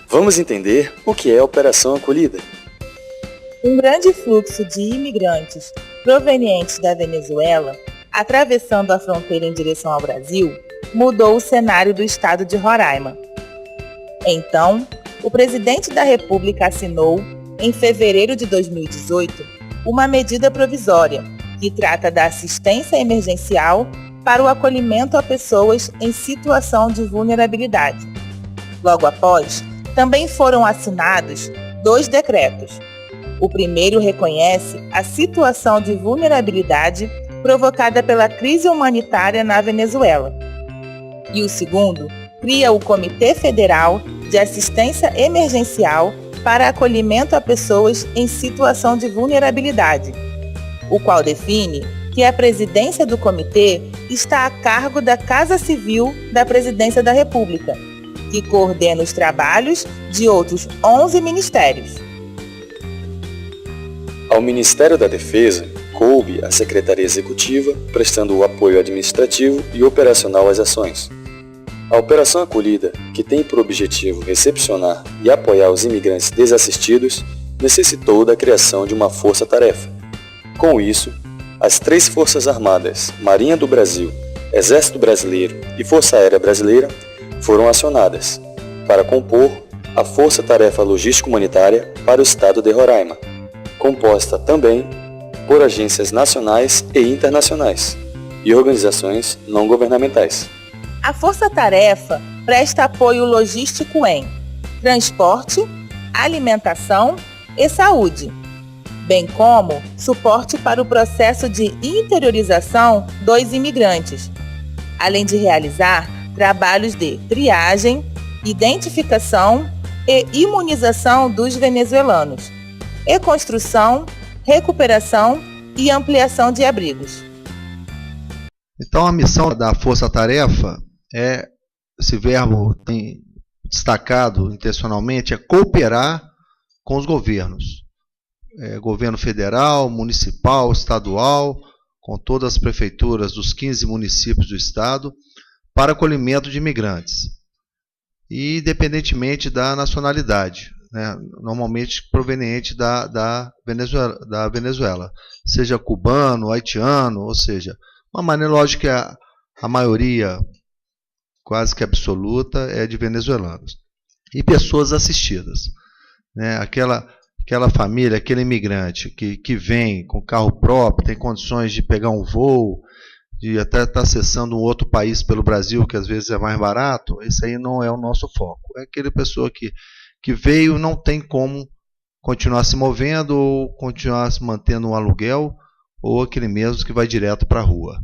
Vamos entender o que é a Operação Acolhida. Um grande fluxo de imigrantes provenientes da Venezuela, atravessando a fronteira em direção ao Brasil, mudou o cenário do estado de Roraima. Então, o presidente da República assinou, em fevereiro de 2018, uma medida provisória que trata da assistência emergencial para o acolhimento a pessoas em situação de vulnerabilidade. Logo após, também foram assinados 2 decretos. O primeiro reconhece a situação de vulnerabilidade provocada pela crise humanitária na Venezuela. E o segundo cria o Comitê Federal de Assistência Emergencial para acolhimento a pessoas em situação de vulnerabilidade, o qual define que a presidência do comitê está a cargo da Casa Civil da Presidência da República, que coordena os trabalhos de outros 11 ministérios. Ao Ministério da Defesa, coube a Secretaria Executiva, prestando o apoio administrativo e operacional às ações. A Operação Acolhida, que tem por objetivo recepcionar e apoiar os imigrantes desassistidos, necessitou da criação de uma força-tarefa. Com isso, as 3 Forças Armadas, Marinha do Brasil, Exército Brasileiro e Força Aérea Brasileira foram acionadas para compor a Força-Tarefa Logística Humanitária para o Estado de Roraima, composta também por agências nacionais e internacionais e organizações não governamentais. A Força-Tarefa presta apoio logístico em transporte, alimentação e saúde, bem como suporte para o processo de interiorização dos imigrantes, além de realizar trabalhos de triagem, identificação e imunização dos venezuelanos, e construção, recuperação e ampliação de abrigos. Então a missão da Força-Tarefa esse verbo tem destacado intencionalmente, é cooperar com os governos. Governo federal, municipal, estadual, com todas as prefeituras dos 15 municípios do estado, para acolhimento de imigrantes, e independentemente da nacionalidade, né, normalmente proveniente da Venezuela, seja cubano, haitiano, ou seja, uma maneira lógica que a maioria quase que absoluta é de venezuelanos. E pessoas assistidas, né, aquela família, aquele imigrante que vem com carro próprio, tem condições de pegar um voo, de até estar acessando um outro país pelo Brasil, que às vezes é mais barato, isso aí não é o nosso foco. É aquela pessoa que veio, não tem como continuar se movendo ou continuar se mantendo um aluguel, ou aquele mesmo que vai direto para a rua.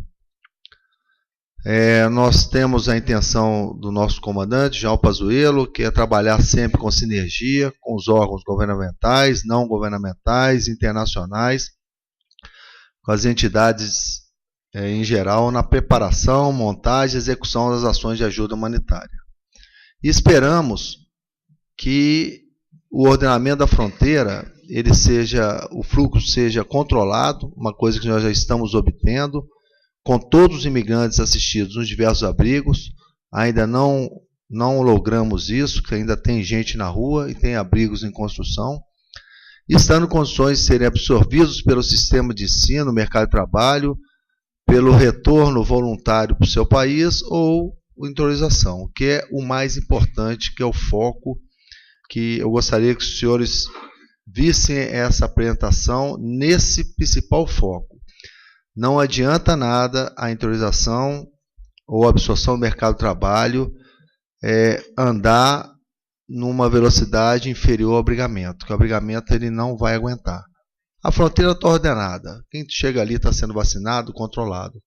Nós temos a intenção do nosso comandante, João Pazuello, que é trabalhar sempre com sinergia com os órgãos governamentais, não governamentais, internacionais, com as entidades em geral, na preparação, montagem e execução das ações de ajuda humanitária. E esperamos que o ordenamento da fronteira, o fluxo seja controlado, uma coisa que nós já estamos obtendo, com todos os imigrantes assistidos nos diversos abrigos. Ainda não logramos isso, que ainda tem gente na rua e tem abrigos em construção, e estando em condições de serem absorvidos pelo sistema de ensino, mercado de trabalho, pelo retorno voluntário para o seu país ou interiorização, que é o mais importante, que é o foco, que eu gostaria que os senhores vissem essa apresentação nesse principal foco. Não adianta nada a interiorização ou a absorção do mercado de trabalho andar numa velocidade inferior ao abrigamento, que o abrigamento ele não vai aguentar. A fronteira está ordenada, quem chega ali está sendo vacinado, controlado.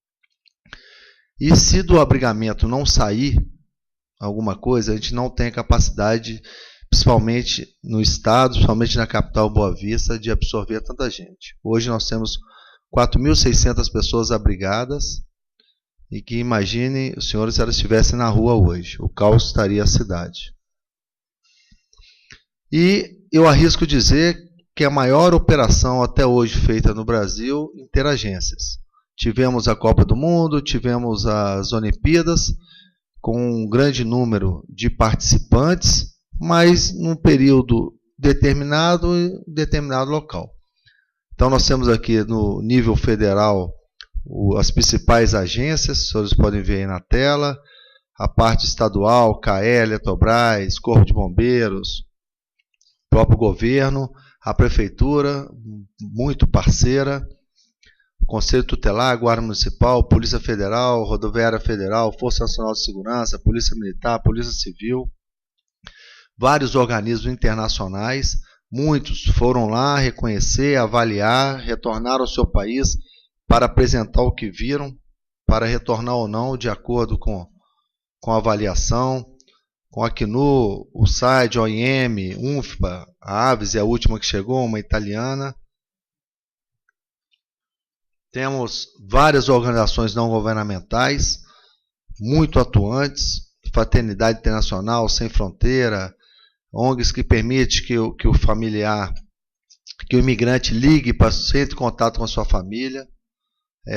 E se do abrigamento não sair alguma coisa, a gente não tem capacidade, principalmente no estado, principalmente na capital Boa Vista, de absorver tanta gente. Hoje nós temos 4.600 pessoas abrigadas, e que imaginem os senhores se elas estivessem na rua hoje, o caos estaria a cidade. E eu arrisco dizer que é a maior operação até hoje feita no Brasil interagências. Tivemos a Copa do Mundo, tivemos as Olimpíadas, com um grande número de participantes, mas num período determinado local. Então, nós temos aqui no nível federal as principais agências, os senhores podem ver aí na tela, a parte estadual, CAE, Eletrobras, Corpo de Bombeiros, próprio governo, a prefeitura, muito parceira, o Conselho Tutelar, Guarda Municipal, Polícia Federal, Rodoviária Federal, Força Nacional de Segurança, Polícia Militar, Polícia Civil, vários organismos internacionais, muitos foram lá reconhecer, avaliar, retornar ao seu país para apresentar o que viram, para retornar ou não, de acordo com a avaliação, com a ACNUR, o SAID, OIM, UNFPA, a Aves é a última que chegou, uma italiana. Temos várias organizações não governamentais, muito atuantes, Fraternidade Internacional, Sem Fronteira, ONGs que permitem que o familiar, que o imigrante ligue para ser em contato com a sua família,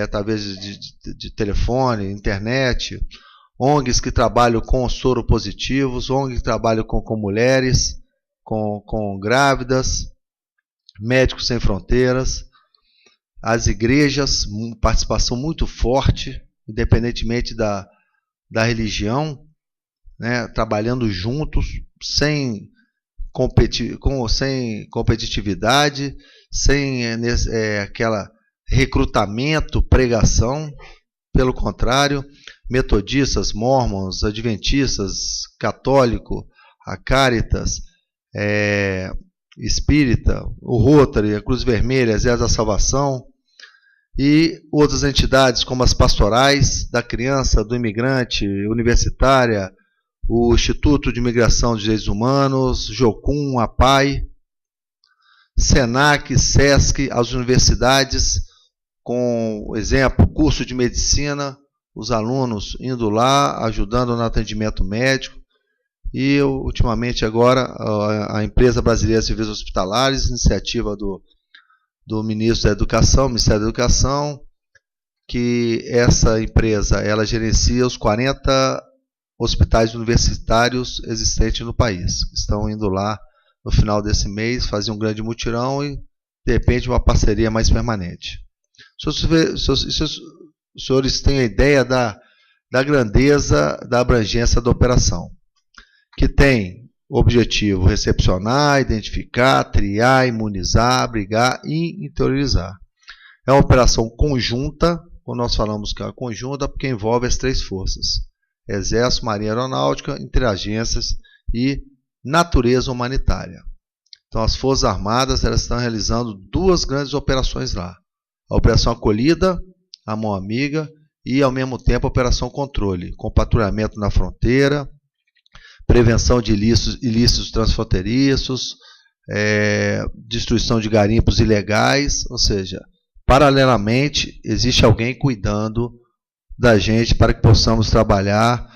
através de telefone, internet, ONGs que trabalham com soropositivos, ONGs que trabalham com mulheres, com grávidas, Médicos Sem Fronteiras, as igrejas, participação muito forte, independentemente da religião, né, trabalhando juntos, sem competitividade, sem aquela recrutamento, pregação, pelo contrário, metodistas, mormons, adventistas, católico, a Caritas, Espírita, o Rotary, a Cruz Vermelha, Exército da Salvação e outras entidades como as pastorais da criança, do imigrante, universitária, o Instituto de Imigração de Direitos Humanos, Jocum, APAI, SENAC, SESC, as universidades, com exemplo, curso de medicina, os alunos indo lá, ajudando no atendimento médico, e ultimamente agora a Empresa Brasileira de Serviços Hospitalares, iniciativa do Ministro da Educação, Ministério da Educação, que essa empresa ela gerencia os 40 hospitais universitários existentes no país. Estão indo lá no final desse mês, fazer um grande mutirão e, de repente, uma parceria mais permanente. Os senhores têm a ideia da grandeza, da abrangência da operação, que tem o objetivo recepcionar, identificar, triar, imunizar, abrigar e interiorizar. É uma operação conjunta, quando nós falamos que é conjunta, porque envolve as três forças: Exército, Marinha Aeronáutica, interagências e natureza humanitária. Então, as Forças Armadas elas estão realizando duas grandes operações lá. A Operação Acolhida, a Mão Amiga, e, ao mesmo tempo, a Operação Controle, com patrulhamento na fronteira, prevenção de ilícitos transfronteiriços, destruição de garimpos ilegais, ou seja, paralelamente, existe alguém cuidando da gente para que possamos trabalhar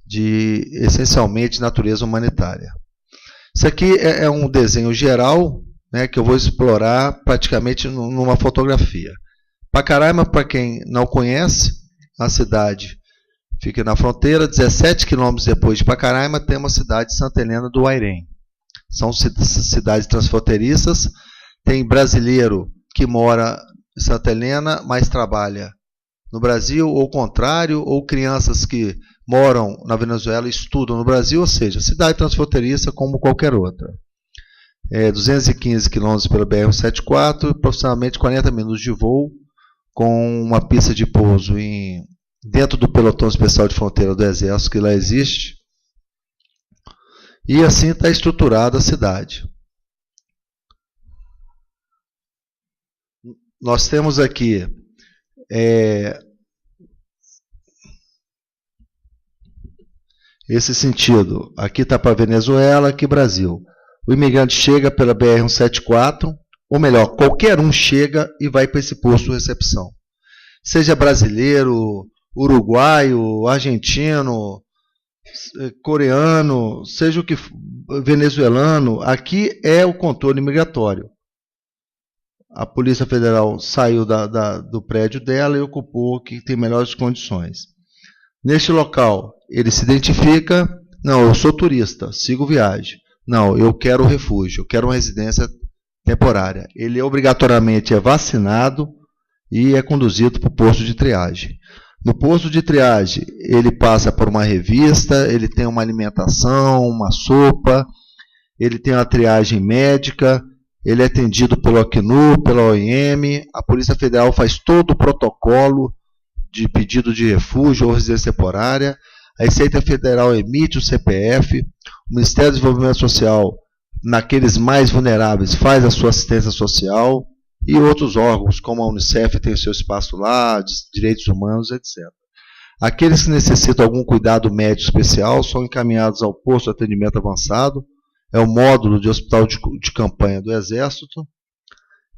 de, essencialmente, natureza humanitária. Isso aqui é um desenho geral, né, que eu vou explorar praticamente numa fotografia. Pacaraima, para quem não conhece, a cidade fica na fronteira, 17 quilômetros depois de Pacaraima, temos a cidade de Santa Helena do Airém. São cidades transfronteiriças, tem brasileiro que mora em Santa Helena, mas trabalha no Brasil, ou o contrário, ou crianças que moram na Venezuela e estudam no Brasil, ou seja, cidade transfronteiriça como qualquer outra. 215 quilômetros pelo BR-174, aproximadamente 40 minutos de voo, com uma pista de pouso dentro do pelotão especial de fronteira do Exército que lá existe. E assim está estruturada a cidade. Nós temos aqui esse sentido. Aqui está para Venezuela, aqui Brasil. O imigrante chega pela BR-174, ou melhor, qualquer um chega e vai para esse posto de recepção. Seja brasileiro, uruguaio, argentino, coreano, seja o que for, venezuelano, aqui é o controle migratório. A Polícia Federal saiu do prédio dela e ocupou o que tem melhores condições. Neste local, ele se identifica: não, eu sou turista, sigo viagem. Não, eu quero refúgio, eu quero uma residência temporária. Ele obrigatoriamente é vacinado e é conduzido para o posto de triagem. No posto de triagem, ele passa por uma revista, ele tem uma alimentação, uma sopa, ele tem uma triagem médica, ele é atendido pelo ACNUR, pela OIM, a Polícia Federal faz todo o protocolo de pedido de refúgio ou residência temporária, a Receita Federal emite o CPF, o Ministério do Desenvolvimento Social, naqueles mais vulneráveis, faz a sua assistência social, e outros órgãos, como a Unicef tem o seu espaço lá, direitos humanos, etc. Aqueles que necessitam algum cuidado médico especial são encaminhados ao posto de atendimento avançado, é o módulo de hospital de campanha do Exército,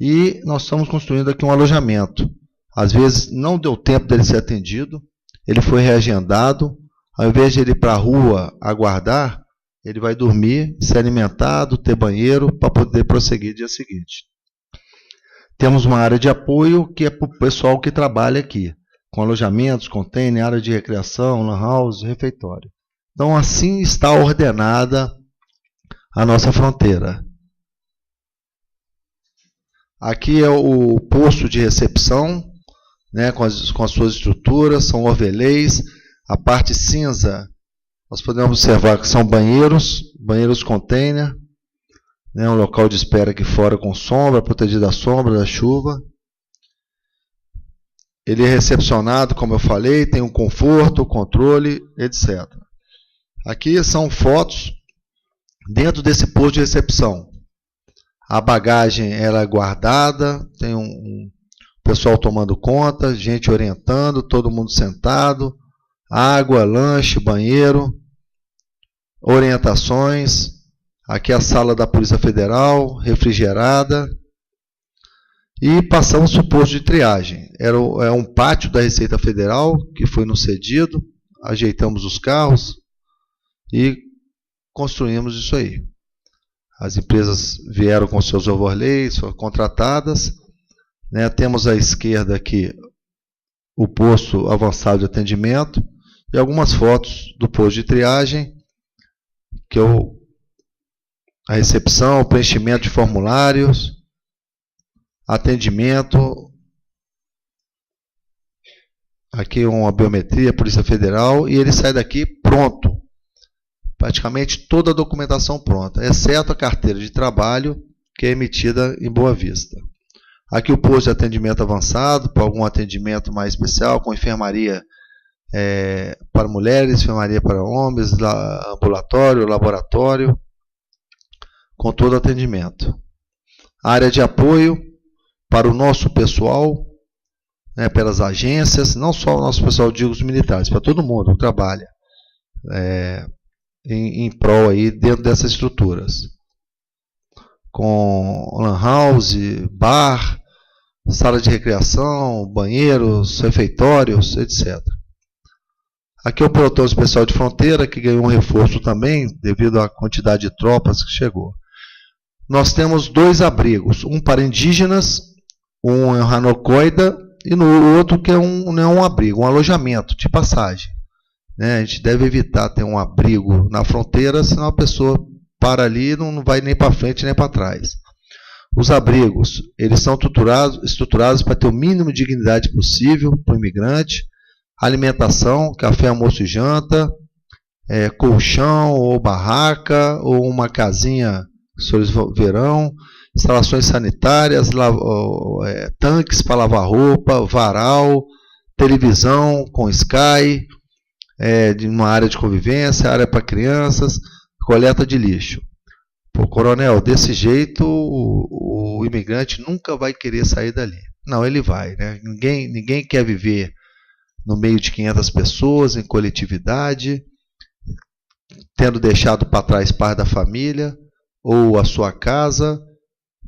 e nós estamos construindo aqui um alojamento. Às vezes não deu tempo dele ser atendido, ele foi reagendado, ao invés de ele ir para a rua aguardar, ele vai dormir, ser alimentado, ter banheiro, para poder prosseguir no dia seguinte. Temos uma área de apoio que é para o pessoal que trabalha aqui, com alojamentos, container, área de recreação, lan house, refeitório. Então, assim está ordenada a nossa fronteira. Aqui é o posto de recepção, né, com as suas estruturas, são overlays. A parte cinza, nós podemos observar que são banheiros container, né, um local de espera aqui fora com sombra, protegido da sombra, da chuva. Ele é recepcionado, como eu falei, tem um conforto, controle, etc. Aqui são fotos dentro desse posto de recepção. A bagagem ela é guardada, tem um pessoal tomando conta, gente orientando, todo mundo sentado, água, lanche, banheiro, orientações. Aqui é a sala da Polícia Federal, refrigerada. E passamos para o posto de triagem. É um pátio da Receita Federal, que foi nos cedido. Ajeitamos os carros e construímos isso aí. As empresas vieram com seus overlays, foram contratadas. Né? Temos à esquerda aqui o posto avançado de atendimento e algumas fotos do posto de triagem, que é a recepção, o preenchimento de formulários, atendimento. Aqui uma biometria, Polícia Federal, e ele sai daqui pronto. Praticamente toda a documentação pronta, exceto a carteira de trabalho, que é emitida em Boa Vista. Aqui o posto de atendimento avançado, para algum atendimento mais especial, com enfermaria para mulheres, enfermaria para homens, ambulatório, laboratório, com todo o atendimento. Área de apoio para o nosso pessoal, né, pelas agências, não só o nosso pessoal, digo os militares, para todo mundo que trabalha em prol aí dentro dessas estruturas. Com lan house, bar, sala de recreação, banheiros, refeitórios, etc. Aqui é o pelotão especial de fronteira, que ganhou um reforço também, devido à quantidade de tropas que chegou. Nós temos 2 abrigos, um para indígenas, um em Hanocoida, e no outro que não é um abrigo, um alojamento de passagem. Né? A gente deve evitar ter um abrigo na fronteira, senão a pessoa para ali e não vai nem para frente nem para trás. Os abrigos, eles são estruturados para ter o mínimo de dignidade possível para o imigrante. Alimentação, café, almoço e janta, colchão ou barraca, ou uma casinha verão, instalações sanitárias, tanques para lavar roupa, varal, televisão com Sky, de uma área de convivência, área para crianças, coleta de lixo. Pô, coronel, desse jeito o imigrante nunca vai querer sair dali. Não, ele vai, né? Ninguém quer viver no meio de 500 pessoas, em coletividade, tendo deixado para trás parte da família, ou a sua casa.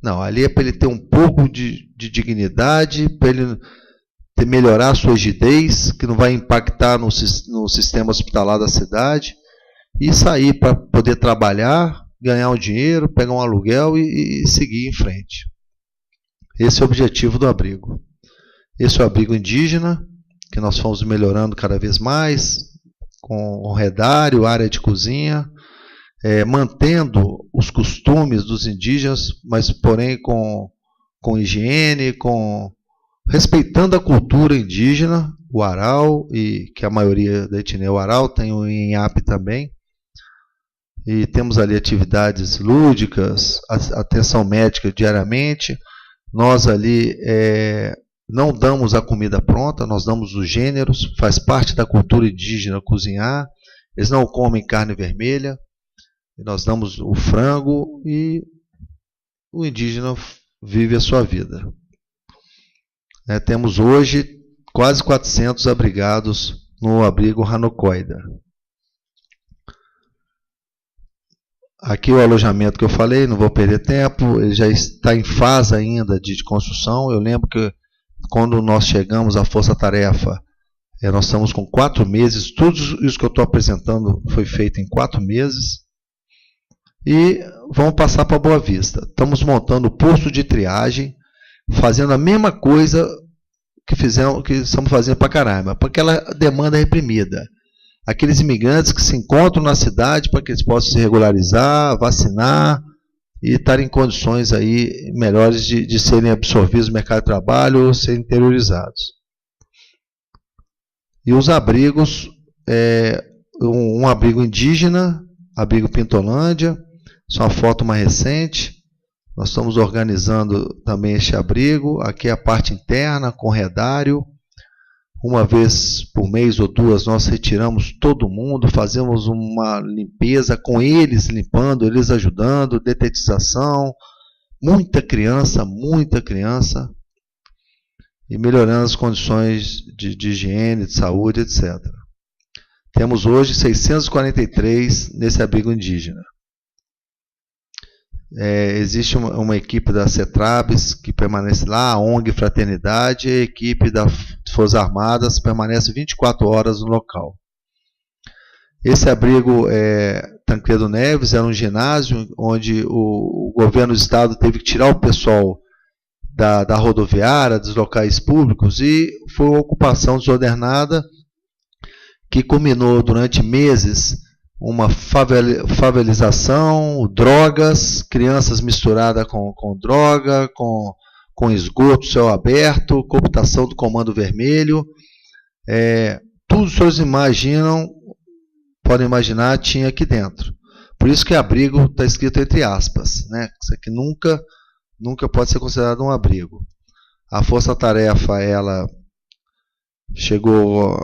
Não, ali é para ele ter um pouco de dignidade, para ele melhorar a sua rigidez, que não vai impactar no sistema hospitalar da cidade, e sair para poder trabalhar, ganhar um dinheiro, pegar um aluguel e seguir em frente. Esse é o objetivo do abrigo. Esse é o abrigo indígena, que nós fomos melhorando cada vez mais, com redário, área de cozinha. mantendo os costumes dos indígenas, mas porém com higiene, respeitando a cultura indígena, o Aral, e que a maioria da etnia é o Aral, tem o Inhape também. E temos ali atividades lúdicas, atenção médica diariamente. Nós ali não damos a comida pronta, nós damos os gêneros, faz parte da cultura indígena cozinhar. Eles não comem carne vermelha, nós damos o frango e o indígena vive a sua vida. Temos hoje quase 400 abrigados no abrigo Hanocoida. Aqui o alojamento que eu falei, não vou perder tempo, ele já está em fase ainda de construção. Eu lembro que quando nós chegamos à Força Tarefa, nós estamos com 4 meses, tudo isso que eu estou apresentando foi feito em 4 meses. E vamos passar para Boa Vista. Estamos montando o posto de triagem, fazendo a mesma coisa que estamos fazendo para Caraima, para aquela demanda reprimida. Aqueles imigrantes que se encontram na cidade para que eles possam se regularizar, vacinar e estar em condições aí melhores de serem absorvidos no mercado de trabalho ou serem interiorizados. E os abrigos, um abrigo indígena, abrigo Pintolândia, isso é uma foto mais recente. Nós estamos organizando também este abrigo. Aqui é a parte interna, corredário. Uma vez por mês ou 2, nós retiramos todo mundo, fazemos uma limpeza com eles, limpando, eles ajudando, detetização. Muita criança, e melhorando as condições de higiene, de saúde, etc. Temos hoje 643 nesse abrigo indígena. Existe uma equipe da CETRABS que permanece lá, a ONG Fraternidade, e a equipe das Forças Armadas permanece 24 horas no local. Esse abrigo Tancredo Neves era um ginásio onde o governo do estado teve que tirar o pessoal da rodoviária, dos locais públicos, e foi uma ocupação desordenada que culminou durante meses uma favelização, drogas, crianças misturadas com droga, com esgoto, céu aberto, cooptação do Comando Vermelho. Tudo que os senhores podem imaginar, tinha aqui dentro. Por isso que abrigo está escrito entre aspas, né? Isso aqui nunca pode ser considerado um abrigo. A força-tarefa, ela chegou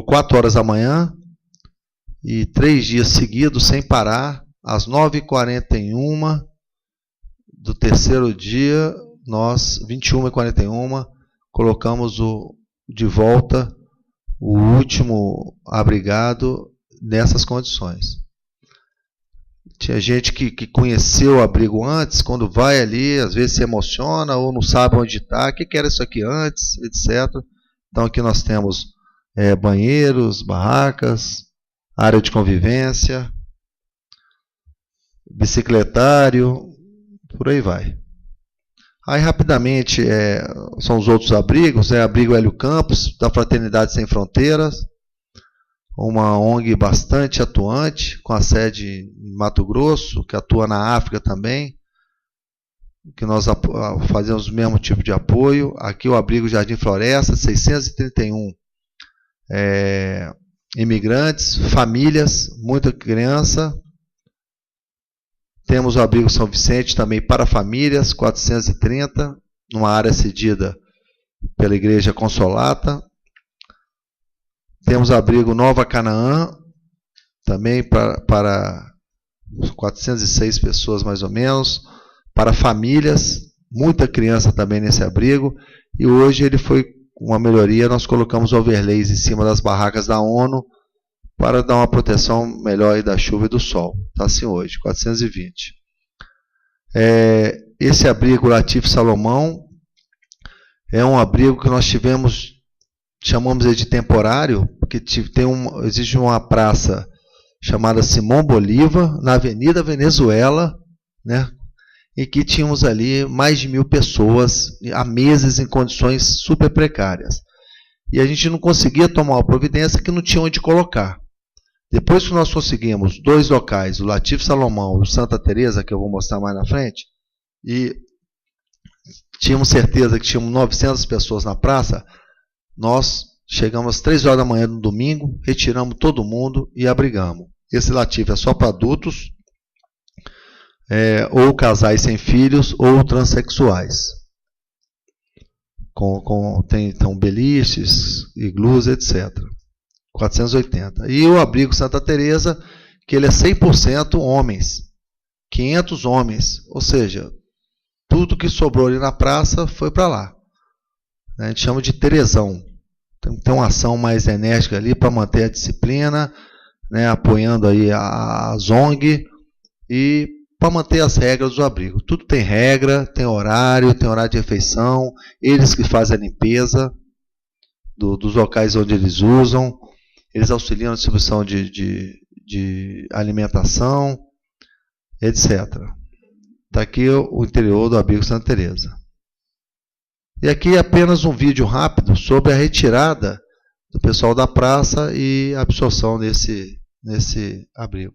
4 horas da manhã, e 3 dias seguidos, sem parar, às 9h41 do terceiro dia, nós, 21h41, colocamos de volta o último abrigado nessas condições. Tinha gente que conheceu o abrigo antes, quando vai ali, às vezes se emociona, ou não sabe onde está, o que era isso aqui antes, etc. Então aqui nós temos banheiros, barracas, área de convivência, bicicletário, por aí vai. Aí rapidamente são os outros abrigos, abrigo Hélio Campos, da Fraternidade Sem Fronteiras, uma ONG bastante atuante, com a sede em Mato Grosso, que atua na África também, que nós fazemos o mesmo tipo de apoio. Aqui o abrigo Jardim Floresta, 631 imigrantes, famílias, muita criança. Temos o abrigo São Vicente também para famílias, 430, numa área cedida pela Igreja Consolata. Temos o abrigo Nova Canaã, também para 406 pessoas mais ou menos, para famílias, muita criança também nesse abrigo. E hoje ele foi uma melhoria, nós colocamos overlays em cima das barracas da ONU para dar uma proteção melhor aí da chuva e do sol. Está assim hoje, 420. Esse abrigo Latif Salomão é um abrigo que nós chamamos ele de temporário, porque existe uma praça chamada Simão Bolívar, na Avenida Venezuela, né, em que tínhamos ali mais de 1.000 pessoas há meses em condições super precárias. E a gente não conseguia tomar uma providência que não tinha onde colocar. Depois que nós conseguimos 2 locais, o Latif Salomão e o Santa Teresa, que eu vou mostrar mais na frente, e tínhamos certeza que tínhamos 900 pessoas na praça, nós chegamos às 3 horas da manhã no domingo, retiramos todo mundo e abrigamos. Esse Latif é só para adultos, ou casais sem filhos, ou transexuais. Tem beliches, iglus, etc. 480. E o abrigo Santa Teresa, que ele é 100% homens. 500 homens. Ou seja, tudo que sobrou ali na praça foi para lá. A gente chama de Teresão. Tem uma ação mais enérgica ali para manter a disciplina, né, apoiando aí a ZONG e para manter as regras do abrigo. Tudo tem regra, tem horário de refeição, eles que fazem a limpeza dos locais onde eles usam, eles auxiliam na distribuição de alimentação, etc. Está aqui o interior do abrigo Santa Teresa. E aqui é apenas um vídeo rápido sobre a retirada do pessoal da praça e a absorção nesse abrigo.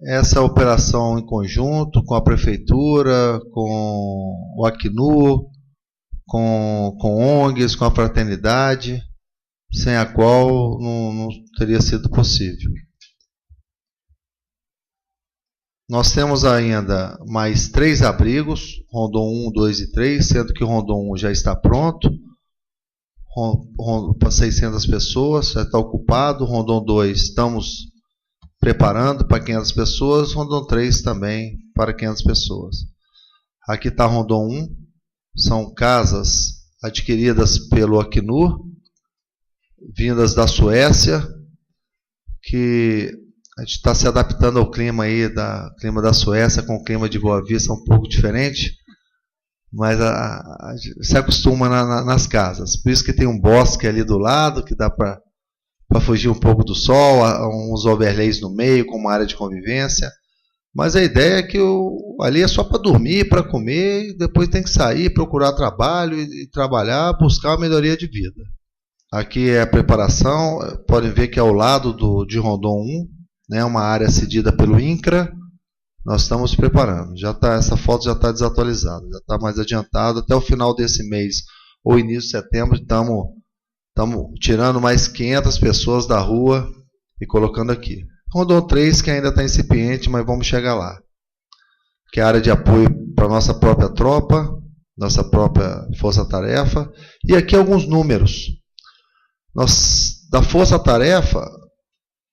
Essa operação em conjunto com a Prefeitura, com o Acnur, com ONGs, com a Fraternidade, sem a qual não teria sido possível. Nós temos ainda mais 3 abrigos, Rondon 1, 2 e 3, sendo que o Rondon 1 já está pronto, para 600 pessoas, já está ocupado. Rondon 2 estamos preparando para 500 pessoas, Rondon 3 também para 500 pessoas. Aqui está Rondon 1, são casas adquiridas pelo Acnur, vindas da Suécia, que a gente está se adaptando ao clima aí, clima da Suécia com o clima de Boa Vista, um pouco diferente, mas se acostuma nas casas. Por isso que tem um bosque ali do lado, que dá para fugir um pouco do sol, uns overlays no meio, com uma área de convivência. Mas a ideia é que ali é só para dormir, para comer, e depois tem que sair, procurar trabalho e trabalhar, buscar uma melhoria de vida. Aqui é a preparação, podem ver que é ao lado de Rondon 1, né, uma área cedida pelo INCRA. Nós estamos preparando. Essa foto já está desatualizada, já está mais adiantado. Até o final desse mês, ou início de setembro, estamos tirando mais 500 pessoas da rua e colocando aqui. Rondon 3, que ainda está incipiente, mas vamos chegar lá. Que é a área de apoio para a nossa própria tropa, nossa própria força-tarefa. E aqui alguns números. Da força-tarefa,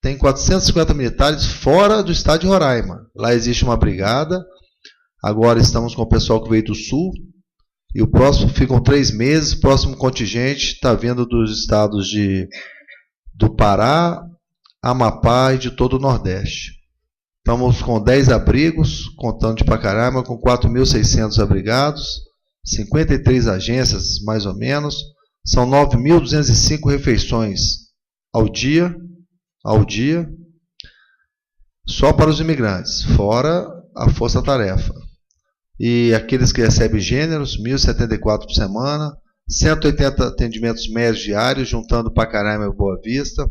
tem 450 militares fora do estado de Roraima. Lá existe uma brigada. Agora estamos com o pessoal que veio do sul. E o próximo ficam 3 meses. O próximo contingente está vindo dos estados do Pará, Amapá e de todo o Nordeste. Estamos com 10 abrigos, contando de Pacaraima, com 4.600 abrigados, 53 agências, mais ou menos. São 9.205 refeições ao dia, só para os imigrantes, fora a força-tarefa. E aqueles que recebem gêneros, 1.074 por semana, 180 atendimentos médios diários, juntando Pacaraima e Boa Vista.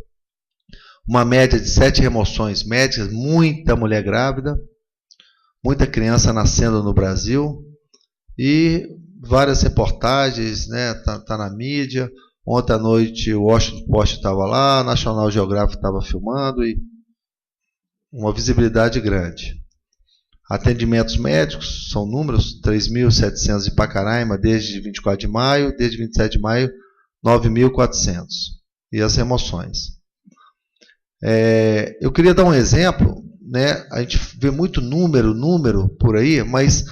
Uma média de 7 remoções médicas, muita mulher grávida, muita criança nascendo no Brasil, e várias reportagens, né, tá na mídia. Ontem à noite o Washington Post estava lá, National Geographic estava filmando, e uma visibilidade grande. Atendimentos médicos, são números, 3.700 de Pacaraima desde 24 de maio, desde 27 de maio, 9.400. E as remoções. Eu queria dar um exemplo, né? A gente vê muito número por aí, mas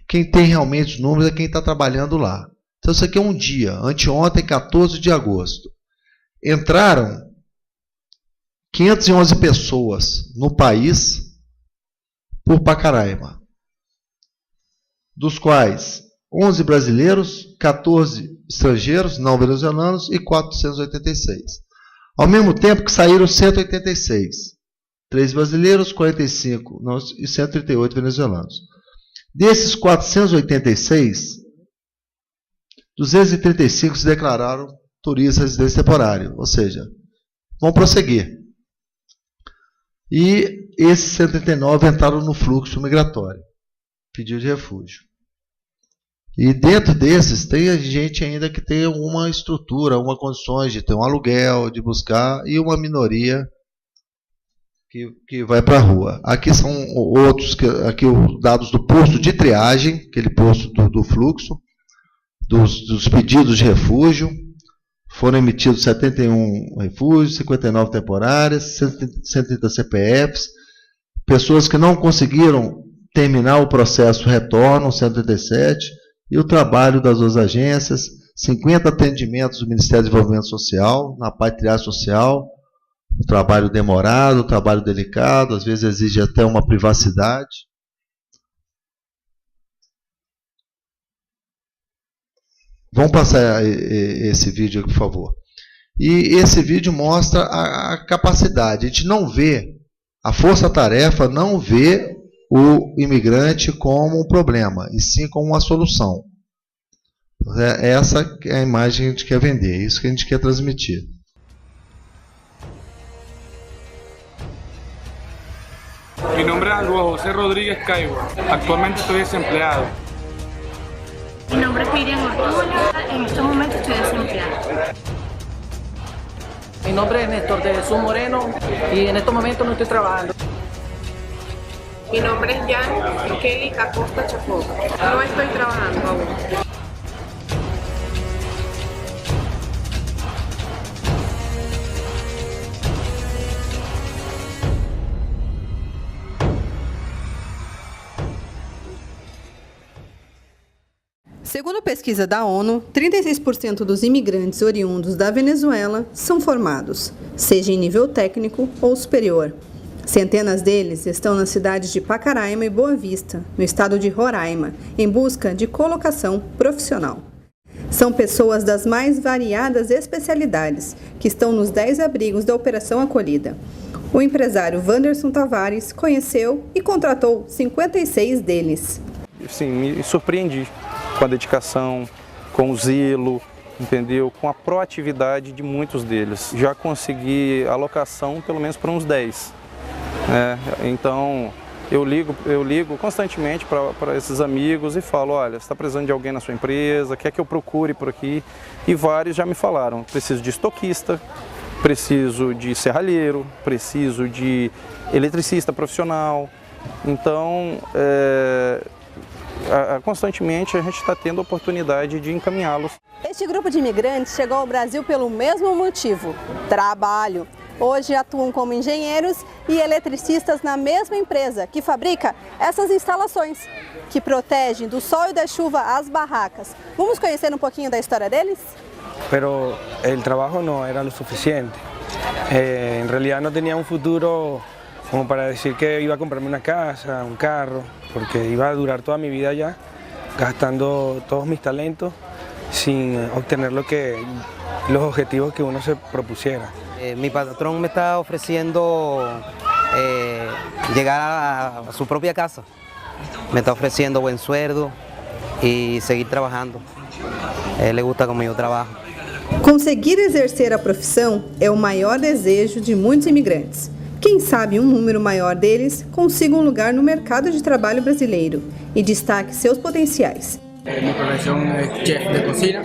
quem tem realmente os números é quem está trabalhando lá. Então isso aqui é um dia, anteontem, 14 de agosto. Entraram 511 pessoas no país por Pacaraima, dos quais 11 brasileiros, 14 estrangeiros, não venezuelanos, e 486. Ao mesmo tempo que saíram 186. 3 brasileiros, 45 e 138 venezuelanos. Desses 486, 235 se declararam turistas residentes temporários, ou seja, vão prosseguir. E esses 139 entraram no fluxo migratório, pedido de refúgio. E dentro desses, tem gente ainda que tem alguma estrutura, algumas condições de ter um aluguel, de buscar, e uma minoria que vai para a rua. Aqui são outros, aqui os dados do posto de triagem, aquele posto do fluxo, dos pedidos de refúgio. Foram emitidos 71 refúgios, 59 temporárias, 130 CPFs. Pessoas que não conseguiram terminar o processo retornam, 137. E o trabalho das 2 agências, 50 atendimentos do Ministério do Desenvolvimento Social, na parte de triagem social, o trabalho demorado, o trabalho delicado, às vezes exige até uma privacidade. Vamos passar esse vídeo aqui, por favor. E esse vídeo mostra a capacidade. A gente não vê, a força-tarefa não vê o imigrante como um problema, e sim como uma solução. Essa é a imagem que a gente quer vender, é isso que a gente quer transmitir. Mi nombre es Algo José Rodríguez Caibo. Actualmente estoy desempleado. Mi nombre es Miriam Ortega. En estos momentos estoy desempleada. Mi nombre es Néstor de Jesús Moreno y en estos momentos no estoy trabajando. Mi nombre es Jan Kelly Acosta Chapó. No estoy trabajando aún. Segundo pesquisa da ONU, 36% dos imigrantes oriundos da Venezuela são formados, seja em nível técnico ou superior. Centenas deles estão nas cidades de Pacaraima e Boa Vista, no estado de Roraima, em busca de colocação profissional. São pessoas das mais variadas especialidades, que estão nos 10 abrigos da Operação Acolhida. O empresário Wanderson Tavares conheceu e contratou 56 deles. Sim, me surpreendi com a dedicação, com o zelo, entendeu? Com a proatividade de muitos deles. Já consegui alocação pelo menos para uns 10. Então eu ligo constantemente para esses amigos e falo, olha, você está precisando de alguém na sua empresa, quer que eu procure por aqui? E vários já me falaram, preciso de estoquista, preciso de serralheiro, preciso de eletricista profissional. Então, constantemente a gente está tendo a oportunidade de encaminhá-los. Este grupo de imigrantes chegou ao Brasil pelo mesmo motivo, trabalho. Hoje atuam como engenheiros e eletricistas na mesma empresa que fabrica essas instalações, que protegem do sol e da chuva as barracas. Vamos conhecer um pouquinho da história deles? Pero el trabajo no era lo suficiente. En realidad no tenía un futuro como para decir que iba a comprarme una casa, un carro, porque iba a durar toda mi vida allá, gastando todos mis talentos sin obtener los objetivos que uno se propusiera. Mi patrón me está ofreciendo llegar a su propia casa. Me está ofreciendo buen sueldo y seguir trabajando. A él le gusta como yo trabajo. Conseguir exercer a profissão é o maior desejo de muitos imigrantes. Quem sabe um número maior deles consiga um lugar no mercado de trabalho brasileiro e destaque seus potenciais. Mi profesión es chef de cocina,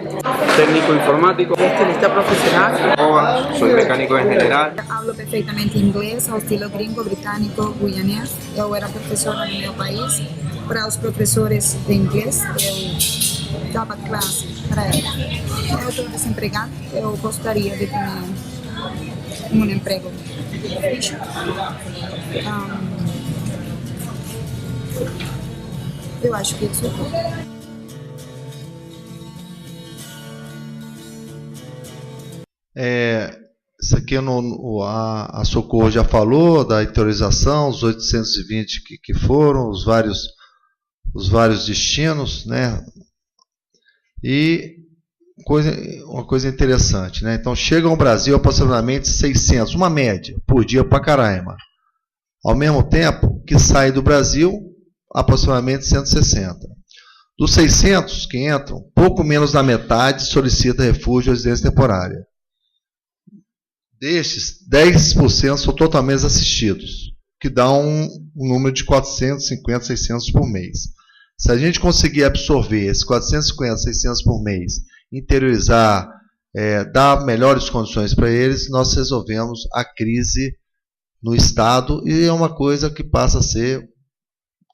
técnico informático, estilista profesional, soy mecánico en general. Hablo perfeitamente inglês ao estilo gringo, britânico, guianês. Eu era professora no meu país. Para os professores de inglês, eu dava classe para eles. Eu estou desempregada, eu gostaria de ter um emprego fixo. Eu acho que isso é tudo. Isso aqui a Socorro já falou da interiorização, os 820 que foram, os vários destinos, né? E uma coisa interessante, né? Então chegam ao Brasil aproximadamente 600, uma média, por dia para Pacaraima. Ao mesmo tempo que sai do Brasil, aproximadamente 160. Dos 600 que entram, pouco menos da metade solicita refúgio ou residência temporária. Destes, 10% são totalmente assistidos, que dá um número de 450, 600 por mês. Se a gente conseguir absorver esses 450, 600 por mês, interiorizar, dar melhores condições para eles, nós resolvemos a crise no Estado e é uma coisa que passa a ser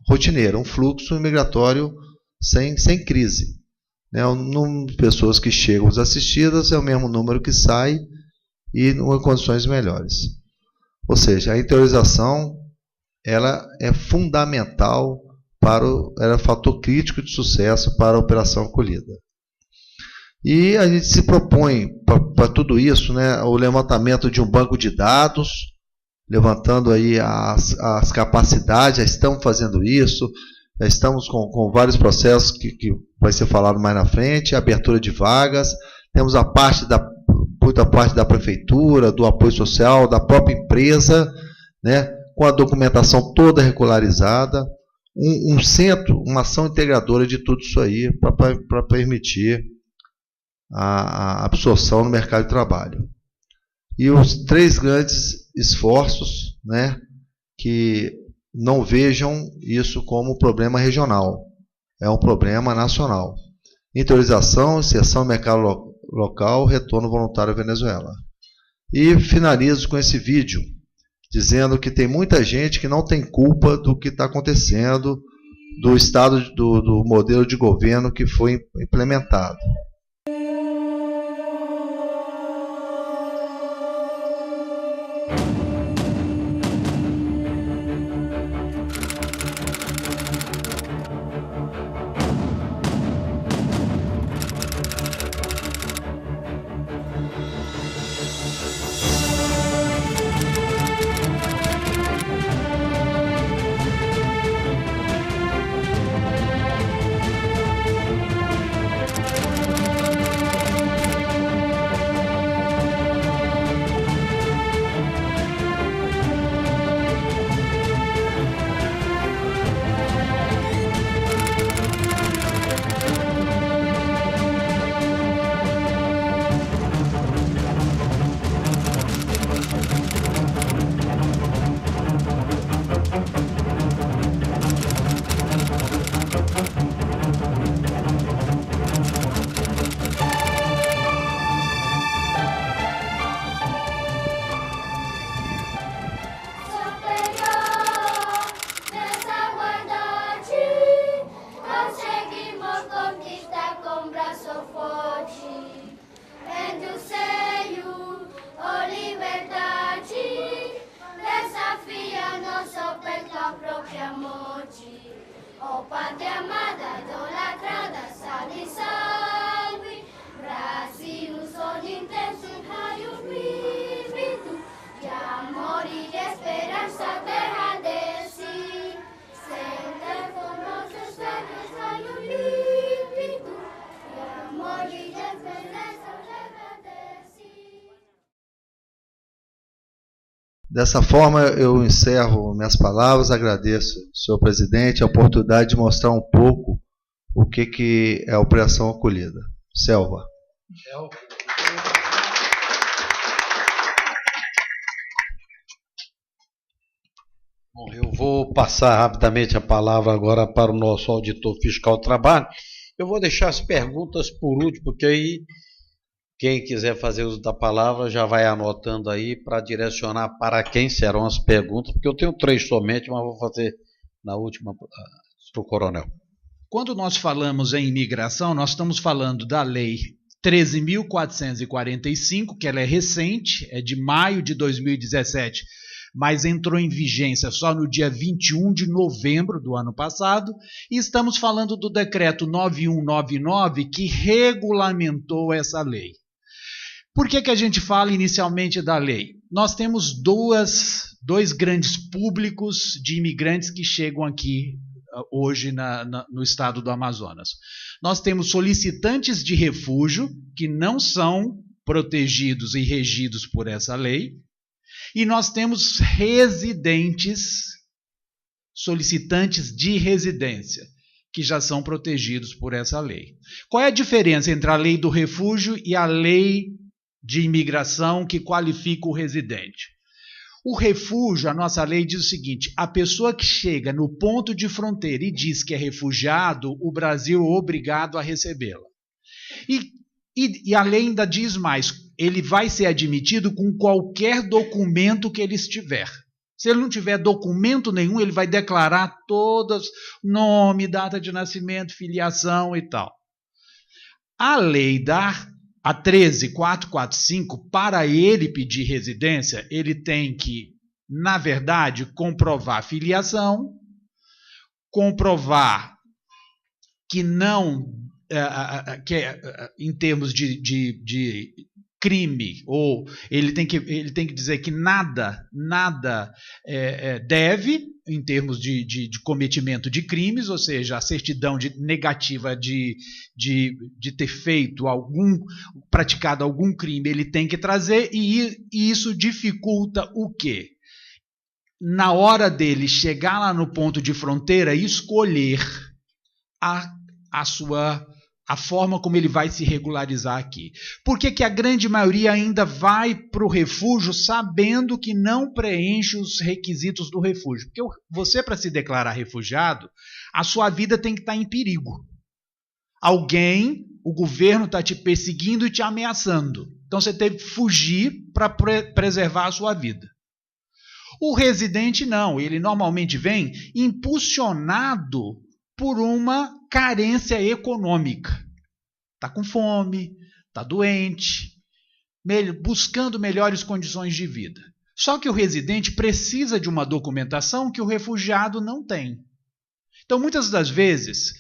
rotineira, um fluxo migratório sem crise. O número de pessoas que chegam desassistidas é o mesmo número que sai, e em condições melhores. Ou seja, a interiorização ela é fundamental ela é fator crítico de sucesso para a Operação Acolhida. E a gente se propõe para tudo isso, né, o levantamento de um banco de dados, levantando aí as capacidades, já estamos fazendo isso, já estamos com vários processos que vai ser falado mais na frente, abertura de vagas, temos muita parte da prefeitura, do apoio social, da própria empresa, né, com a documentação toda regularizada, um centro, uma ação integradora de tudo isso aí para permitir a absorção no mercado de trabalho. E os 3 grandes esforços, né, que não vejam isso como problema regional, é um problema nacional. Interiorização, inserção no mercado local, retorno voluntário à Venezuela. E finalizo com esse vídeo, dizendo que tem muita gente que não tem culpa do que está acontecendo, do estado do modelo de governo que foi implementado. Oh pátria amada, idolatrada, salve, salve. Brasil, sol intenso, raio vívido de amor e de esperança derradecer. Sempre por nossos velhos, raio vívido de amor e de esperança derradecer. Dessa forma, eu encerro minhas palavras, agradeço, senhor presidente, a oportunidade de mostrar um pouco o que é a Operação Acolhida. Selva. Bom, eu vou passar rapidamente a palavra agora para o nosso auditor fiscal do trabalho. Eu vou deixar as perguntas por último, porque aí quem quiser fazer uso da palavra já vai anotando aí para direcionar para quem serão as perguntas, porque eu tenho 3 somente, mas vou fazer na última para o coronel. Quando nós falamos em imigração, nós estamos falando da Lei 13.445, que ela é recente, é de maio de 2017, mas entrou em vigência só no dia 21 de novembro do ano passado, e estamos falando do decreto 9199, que regulamentou essa lei. Por que a gente fala inicialmente da lei? Nós temos dois grandes públicos de imigrantes que chegam aqui hoje no estado do Amazonas. Nós temos solicitantes de refúgio, que não são protegidos e regidos por essa lei, e nós temos residentes, solicitantes de residência, que já são protegidos por essa lei. Qual é a diferença entre a lei do refúgio e a lei de imigração que qualifica o residente? O refúgio, a nossa lei diz o seguinte: a pessoa que chega no ponto de fronteira e diz que é refugiado, o Brasil é obrigado a recebê-la. E a lei ainda diz mais: ele vai ser admitido com qualquer documento que ele estiver. Se ele não tiver documento nenhum, ele vai declarar todas, nome, data de nascimento, filiação e tal. A lei a 13.445, para ele pedir residência, ele tem que, na verdade, comprovar filiação, comprovar que não, em termos de crime, ou ele tem que dizer que nada deve, em termos de cometimento de crimes, ou seja, a certidão negativa de ter praticado algum crime, ele tem que trazer, e isso dificulta o quê? Na hora dele chegar lá no ponto de fronteira, escolher a forma como ele vai se regularizar aqui. Por que a grande maioria ainda vai para o refúgio sabendo que não preenche os requisitos do refúgio? Porque você, para se declarar refugiado, a sua vida tem que estar em perigo. O governo está te perseguindo e te ameaçando. Então você teve que fugir para preservar a sua vida. O residente não, ele normalmente vem impulsionado por uma carência econômica. Está com fome, está doente, buscando melhores condições de vida. Só que o residente precisa de uma documentação que o refugiado não tem. Então, muitas das vezes,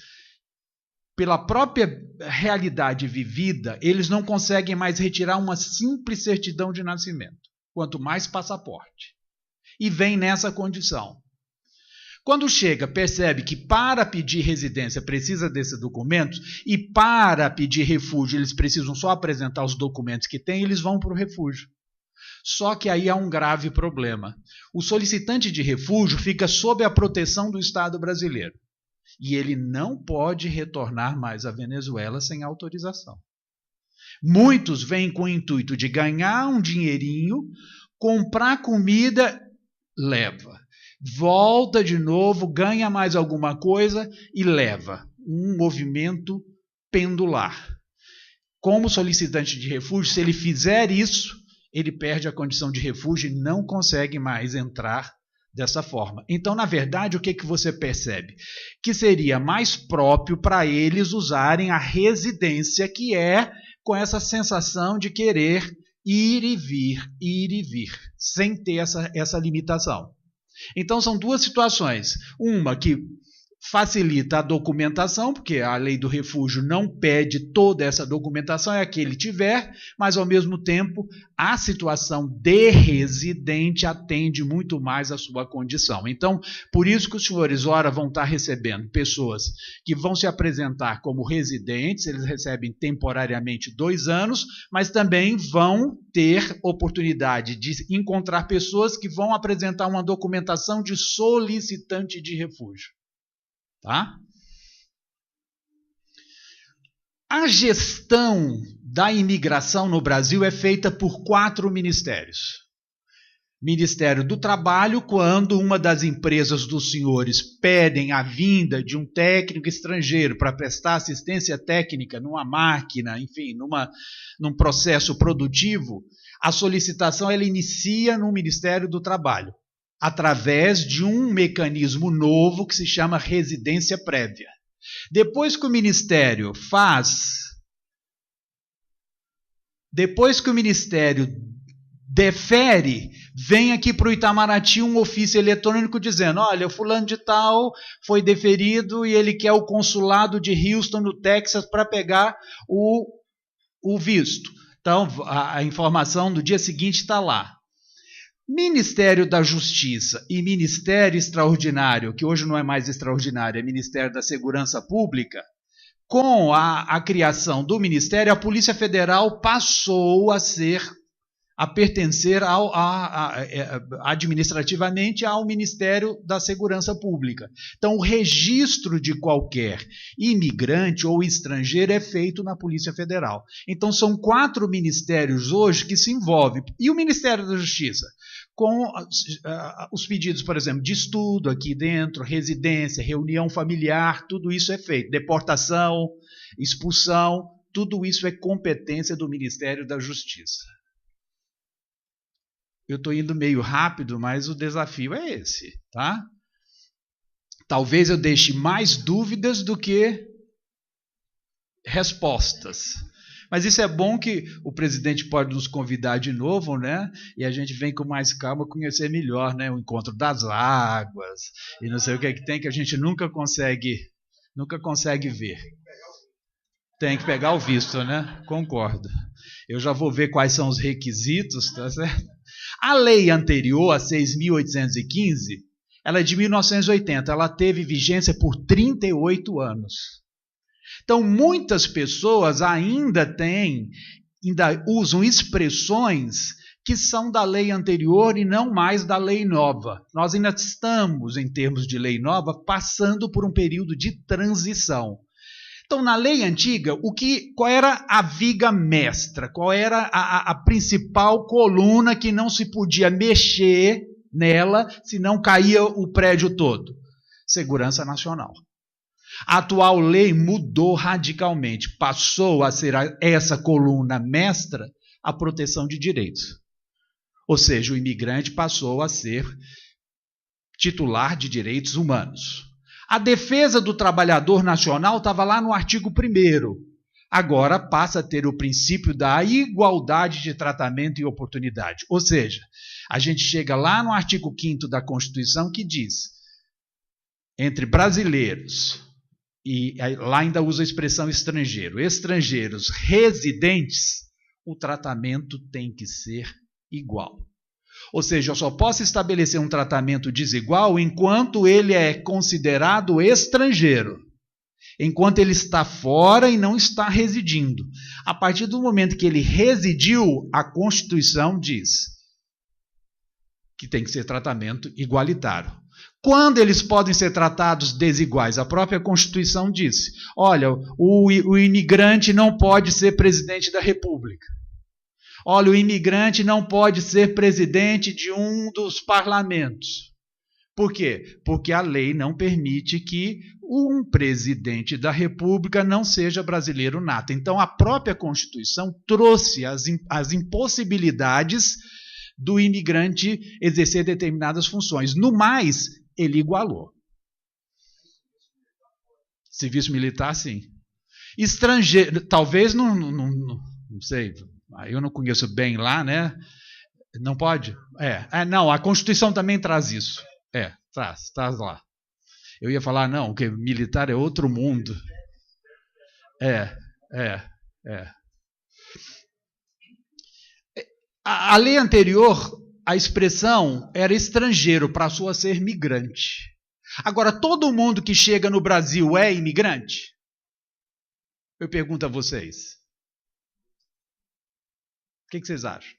pela própria realidade vivida, eles não conseguem mais retirar uma simples certidão de nascimento, quanto mais passaporte. E vem nessa condição. Quando chega, percebe que para pedir residência precisa desses documentos, e para pedir refúgio eles precisam só apresentar os documentos que têm, eles vão para o refúgio. Só que aí há um grave problema. O solicitante de refúgio fica sob a proteção do Estado brasileiro. E ele não pode retornar mais à Venezuela sem autorização. Muitos vêm com o intuito de ganhar um dinheirinho, comprar comida, leva. Volta de novo, ganha mais alguma coisa e leva. Um movimento pendular. Como solicitante de refúgio, se ele fizer isso, ele perde a condição de refúgio e não consegue mais entrar dessa forma. Então, na verdade, o que você percebe? Que seria mais próprio para eles usarem a residência, que é com essa sensação de querer ir e vir, sem ter essa limitação. Então, são duas situações. Uma que facilita a documentação, porque a lei do refúgio não pede toda essa documentação, é a que ele tiver, mas ao mesmo tempo a situação de residente atende muito mais à sua condição. Então, por isso que os senhores, ora, vão estar recebendo pessoas que vão se apresentar como residentes, eles recebem temporariamente 2 anos, mas também vão ter oportunidade de encontrar pessoas que vão apresentar uma documentação de solicitante de refúgio. Tá? A gestão da imigração no Brasil é feita por 4 ministérios. Ministério do Trabalho, quando uma das empresas dos senhores pedem a vinda de um técnico estrangeiro para prestar assistência técnica numa máquina, enfim, num processo produtivo, a solicitação ela inicia no Ministério do Trabalho, através de um mecanismo novo que se chama residência prévia. Depois que o Ministério defere, vem aqui para o Itamaraty um ofício eletrônico dizendo, olha, o fulano de tal foi deferido e ele quer o consulado de Houston, no Texas, para pegar o visto. Então, a informação do dia seguinte está lá. Ministério da Justiça e Ministério Extraordinário, que hoje não é mais extraordinário, é Ministério da Segurança Pública, com a criação do Ministério, a Polícia Federal passou a pertencer administrativamente ao Ministério da Segurança Pública. Então, o registro de qualquer imigrante ou estrangeiro é feito na Polícia Federal. Então, são 4 ministérios hoje que se envolvem. E o Ministério da Justiça? Com os pedidos, por exemplo, de estudo aqui dentro, residência, reunião familiar, tudo isso é feito. Deportação, expulsão, tudo isso é competência do Ministério da Justiça. Eu estou indo meio rápido, mas o desafio é esse, tá? Talvez eu deixe mais dúvidas do que respostas. Mas isso é bom que o presidente pode nos convidar de novo, né? E a gente vem com mais calma conhecer melhor, né? O encontro das águas e não sei o que é que tem, que a gente nunca consegue ver. Tem que pegar o visto, né? Concordo. Eu já vou ver quais são os requisitos, tá certo? A lei anterior, a 6.815, ela é de 1980, ela teve vigência por 38 anos. Então, muitas pessoas ainda usam expressões que são da lei anterior e não mais da lei nova. Nós ainda estamos, em termos de lei nova, passando por um período de transição. Então, na lei antiga, qual era a viga mestra? Qual era a principal coluna que não se podia mexer nela, senão caía o prédio todo? Segurança Nacional. A atual lei mudou radicalmente. Passou a ser essa coluna mestra a proteção de direitos. Ou seja, o imigrante passou a ser titular de direitos humanos. A defesa do trabalhador nacional estava lá no artigo 1º. Agora passa a ter o princípio da igualdade de tratamento e oportunidade. Ou seja, a gente chega lá no artigo 5º da Constituição que diz, entre brasileiros, e lá ainda usa a expressão estrangeiro, estrangeiros residentes, o tratamento tem que ser igual. Ou seja, eu só posso estabelecer um tratamento desigual enquanto ele é considerado estrangeiro, enquanto ele está fora e não está residindo. A partir do momento que ele residiu, a Constituição diz que tem que ser tratamento igualitário. Quando eles podem ser tratados desiguais? A própria Constituição disse, olha, o imigrante não pode ser presidente da República. Olha, o imigrante não pode ser presidente de um dos parlamentos. Por quê? Porque a lei não permite que um presidente da República não seja brasileiro nato. Então, a própria Constituição trouxe as impossibilidades do imigrante exercer determinadas funções. No mais, ele igualou. Serviço militar, sim. Estrangeiro, talvez não sei... Eu não conheço bem lá, né? Não pode? Não, a Constituição também traz isso. Traz lá. Eu ia falar, não, que militar é outro mundo. A lei anterior, a expressão era estrangeiro, passou a ser migrante. Agora, todo mundo que chega no Brasil é imigrante? Eu pergunto a vocês. O que vocês acham?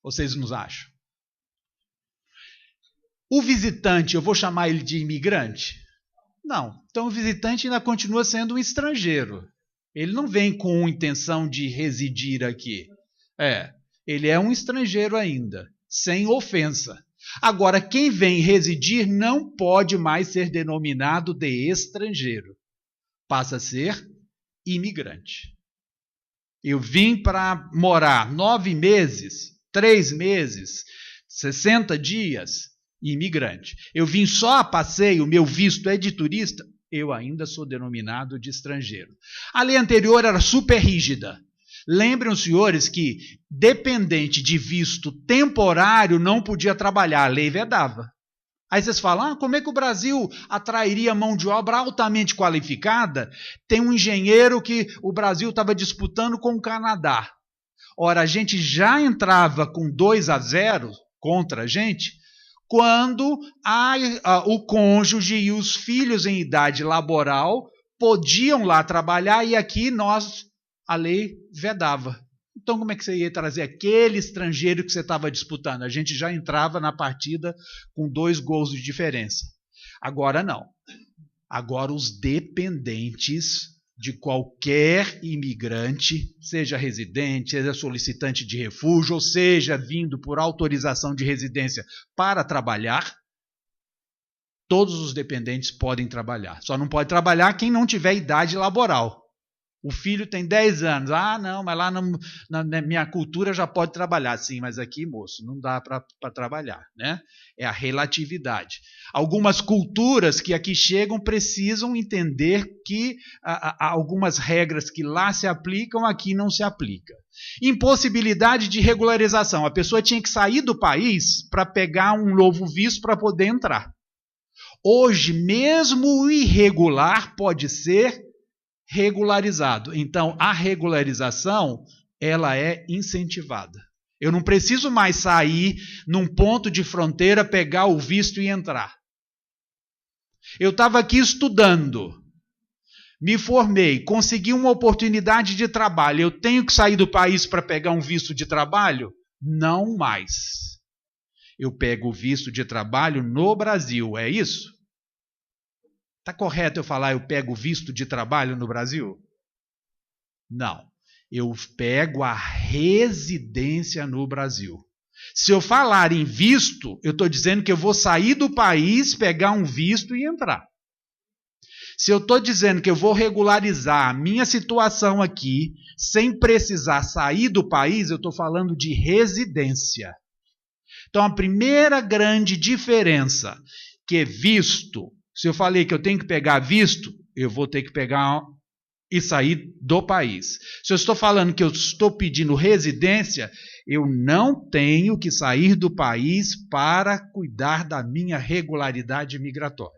Vocês nos acham? O visitante, eu vou chamar ele de imigrante? Não. Então o visitante ainda continua sendo um estrangeiro. Ele não vem com intenção de residir aqui. Ele é um estrangeiro ainda, sem ofensa. Agora, quem vem residir não pode mais ser denominado de estrangeiro. Passa a ser imigrante. Eu vim para morar 9 meses, 3 meses, 60 dias, imigrante. Eu vim só a passeio, meu visto é de turista, eu ainda sou denominado de estrangeiro. A lei anterior era super rígida. Lembrem os senhores que, dependente de visto temporário, não podia trabalhar, a lei vedava. Aí vocês falam, como é que o Brasil atrairia mão de obra altamente qualificada? Tem um engenheiro que o Brasil estava disputando com o Canadá. Ora, a gente já entrava com 2-0 contra a gente, quando o cônjuge e os filhos em idade laboral podiam lá trabalhar e aqui a lei vedava. Então como é que você ia trazer aquele estrangeiro que você estava disputando? A gente já entrava na partida com 2 gols de diferença. Agora não. Agora os dependentes de qualquer imigrante, seja residente, seja solicitante de refúgio, ou seja vindo por autorização de residência para trabalhar, todos os dependentes podem trabalhar. Só não pode trabalhar quem não tiver idade laboral. O filho tem 10 anos. Não, mas lá na minha cultura já pode trabalhar. Sim, mas aqui, moço, não dá para trabalhar, né? É a relatividade. Algumas culturas que aqui chegam precisam entender que algumas regras que lá se aplicam, aqui não se aplicam. Impossibilidade de regularização. A pessoa tinha que sair do país para pegar um novo visto para poder entrar. Hoje, mesmo o irregular pode ser regularizado. Então, a regularização, ela é incentivada. Eu não preciso mais sair num ponto de fronteira, pegar o visto e entrar. Eu estava aqui estudando, me formei, consegui uma oportunidade de trabalho. Eu tenho que sair do país para pegar um visto de trabalho? Não mais. Eu pego o visto de trabalho no Brasil, é isso? Está correto eu falar eu pego visto de trabalho no Brasil? Não. Eu pego a residência no Brasil. Se eu falar em visto, eu estou dizendo que eu vou sair do país, pegar um visto e entrar. Se eu estou dizendo que eu vou regularizar a minha situação aqui, sem precisar sair do país, eu estou falando de residência. Então, a primeira grande diferença, que é visto. Se eu falei que eu tenho que pegar visto, eu vou ter que pegar e sair do país. Se eu estou falando que eu estou pedindo residência, eu não tenho que sair do país para cuidar da minha regularidade migratória.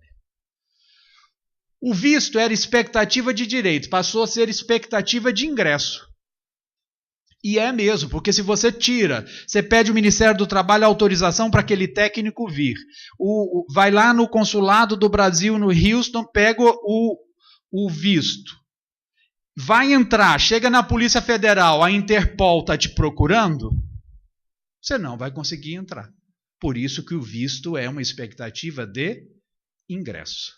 O visto era expectativa de direito, passou a ser expectativa de ingresso. E é mesmo, porque se você você pede ao Ministério do Trabalho autorização para aquele técnico vir. Vai lá no consulado do Brasil, no Houston, pega o visto. Vai entrar, chega na Polícia Federal, a Interpol está te procurando, você não vai conseguir entrar. Por isso que o visto é uma expectativa de ingresso.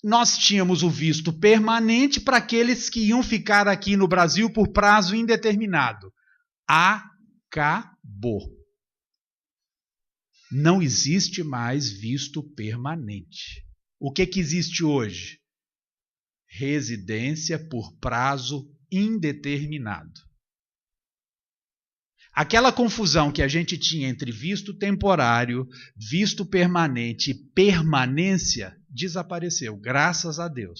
Nós tínhamos o visto permanente para aqueles que iam ficar aqui no Brasil por prazo indeterminado. Acabou. Não existe mais visto permanente. O que existe hoje? Residência por prazo indeterminado. Aquela confusão que a gente tinha entre visto temporário, visto permanente e permanência desapareceu, graças a Deus.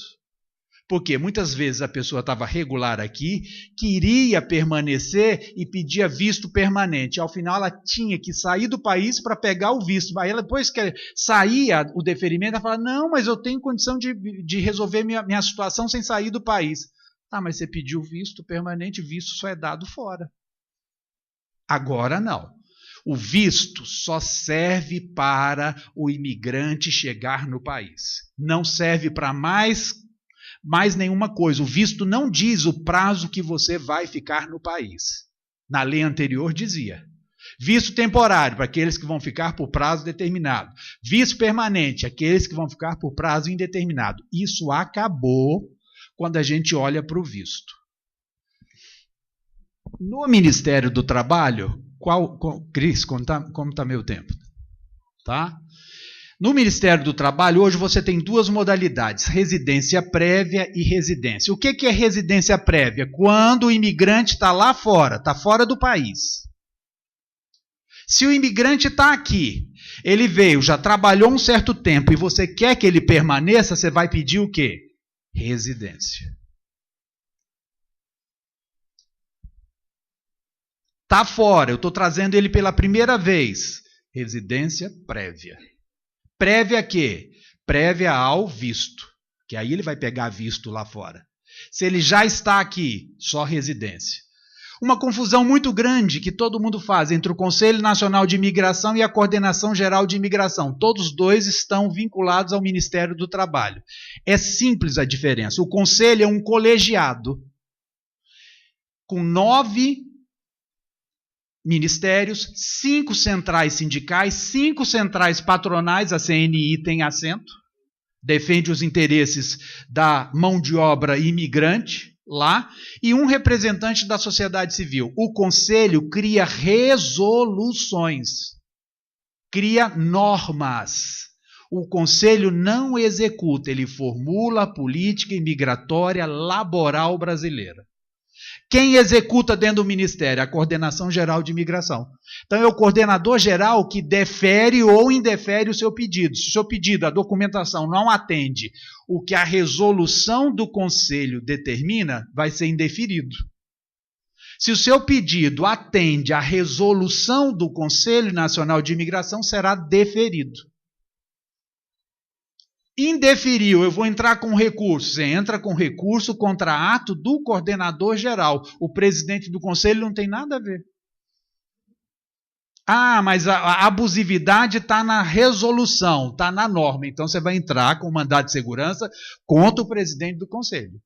Porque muitas vezes a pessoa estava regular aqui, queria permanecer e pedia visto permanente. Ao final, ela tinha que sair do país para pegar o visto. Aí, depois que saía o deferimento, ela falava, não, mas eu tenho condição de resolver minha situação sem sair do país. Ah, mas você pediu visto permanente, visto só é dado fora. Agora não. O visto só serve para o imigrante chegar no país. Não serve para mais nenhuma coisa. O visto não diz o prazo que você vai ficar no país. Na lei anterior dizia. Visto temporário, para aqueles que vão ficar por prazo determinado. Visto permanente, aqueles que vão ficar por prazo indeterminado. Isso acabou quando a gente olha para o visto. No Ministério do Trabalho, Cris, como está meu tempo? Tá? No Ministério do Trabalho, hoje você tem duas modalidades, residência prévia e residência. O que é residência prévia? Quando o imigrante está lá fora, está fora do país. Se o imigrante está aqui, ele veio, já trabalhou um certo tempo e você quer que ele permaneça, você vai pedir o quê? Residência. Está fora, eu estou trazendo ele pela primeira vez. Residência prévia. Prévia a quê? Prévia ao visto. Que aí ele vai pegar visto lá fora. Se ele já está aqui, só residência. Uma confusão muito grande que todo mundo faz entre o Conselho Nacional de Imigração e a Coordenação Geral de Imigração. Todos dois estão vinculados ao Ministério do Trabalho. É simples a diferença. O Conselho é um colegiado com 9 ministérios, 5 centrais sindicais, 5 centrais patronais, a CNI tem assento, defende os interesses da mão de obra imigrante lá, e um representante da sociedade civil. O Conselho cria resoluções, cria normas. O Conselho não executa, ele formula a política imigratória laboral brasileira. Quem executa dentro do Ministério? A Coordenação Geral de Imigração. Então, é o coordenador geral que defere ou indefere o seu pedido. Se o seu pedido, a documentação, não atende o que a resolução do Conselho determina, vai ser indeferido. Se o seu pedido atende à resolução do Conselho Nacional de Imigração, será deferido. Indeferiu, eu vou entrar com recurso. Você entra com recurso contra ato do coordenador geral. O presidente do conselho não tem nada a ver. Ah, mas a abusividade está na resolução, está na norma. Então você vai entrar com mandado de segurança contra o presidente do conselho.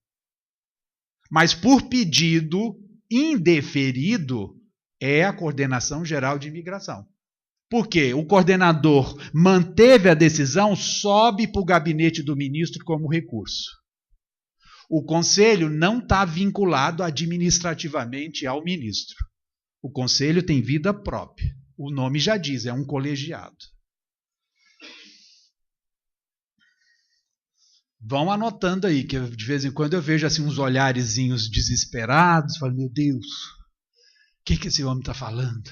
Mas por pedido indeferido é a Coordenação Geral de Imigração. Porque o coordenador manteve a decisão, sobe para o gabinete do ministro como recurso. O conselho não está vinculado administrativamente ao ministro. O conselho tem vida própria. O nome já diz, é um colegiado. Vão anotando aí, que de vez em quando eu vejo assim, uns olharezinhos desesperados, falo, meu Deus, o que esse homem está falando?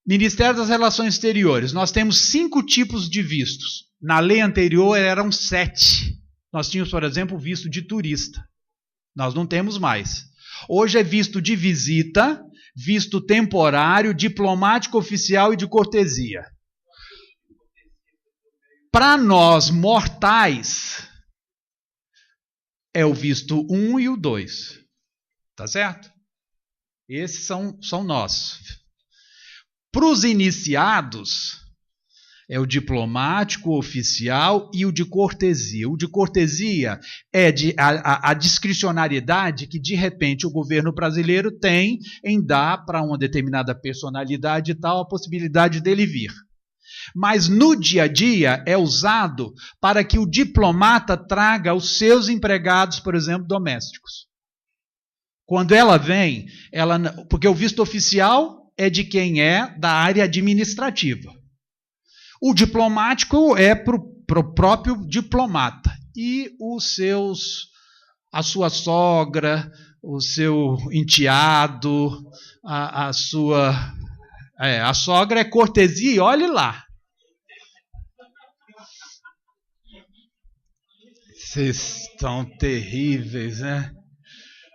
Ministério das Relações Exteriores, nós temos 5 tipos de vistos. Na lei anterior eram 7. Nós tínhamos, por exemplo, visto de turista. Nós não temos mais. Hoje é visto de visita, visto temporário, diplomático oficial e de cortesia. Para nós, mortais, é o visto 1 e o 2. Tá certo? Esses são nós. Para os iniciados, é o diplomático, oficial e o de cortesia. O de cortesia é a discricionariedade que, de repente, o governo brasileiro tem em dar para uma determinada personalidade e tal a possibilidade dele vir. Mas, no dia a dia, é usado para que o diplomata traga os seus empregados, por exemplo, domésticos. Quando ela vem, porque o visto oficial é de quem é da área administrativa. O diplomático é para o próprio diplomata. E a sua sogra, o seu enteado, a sogra é cortesia, e olhe lá. Vocês estão terríveis, né?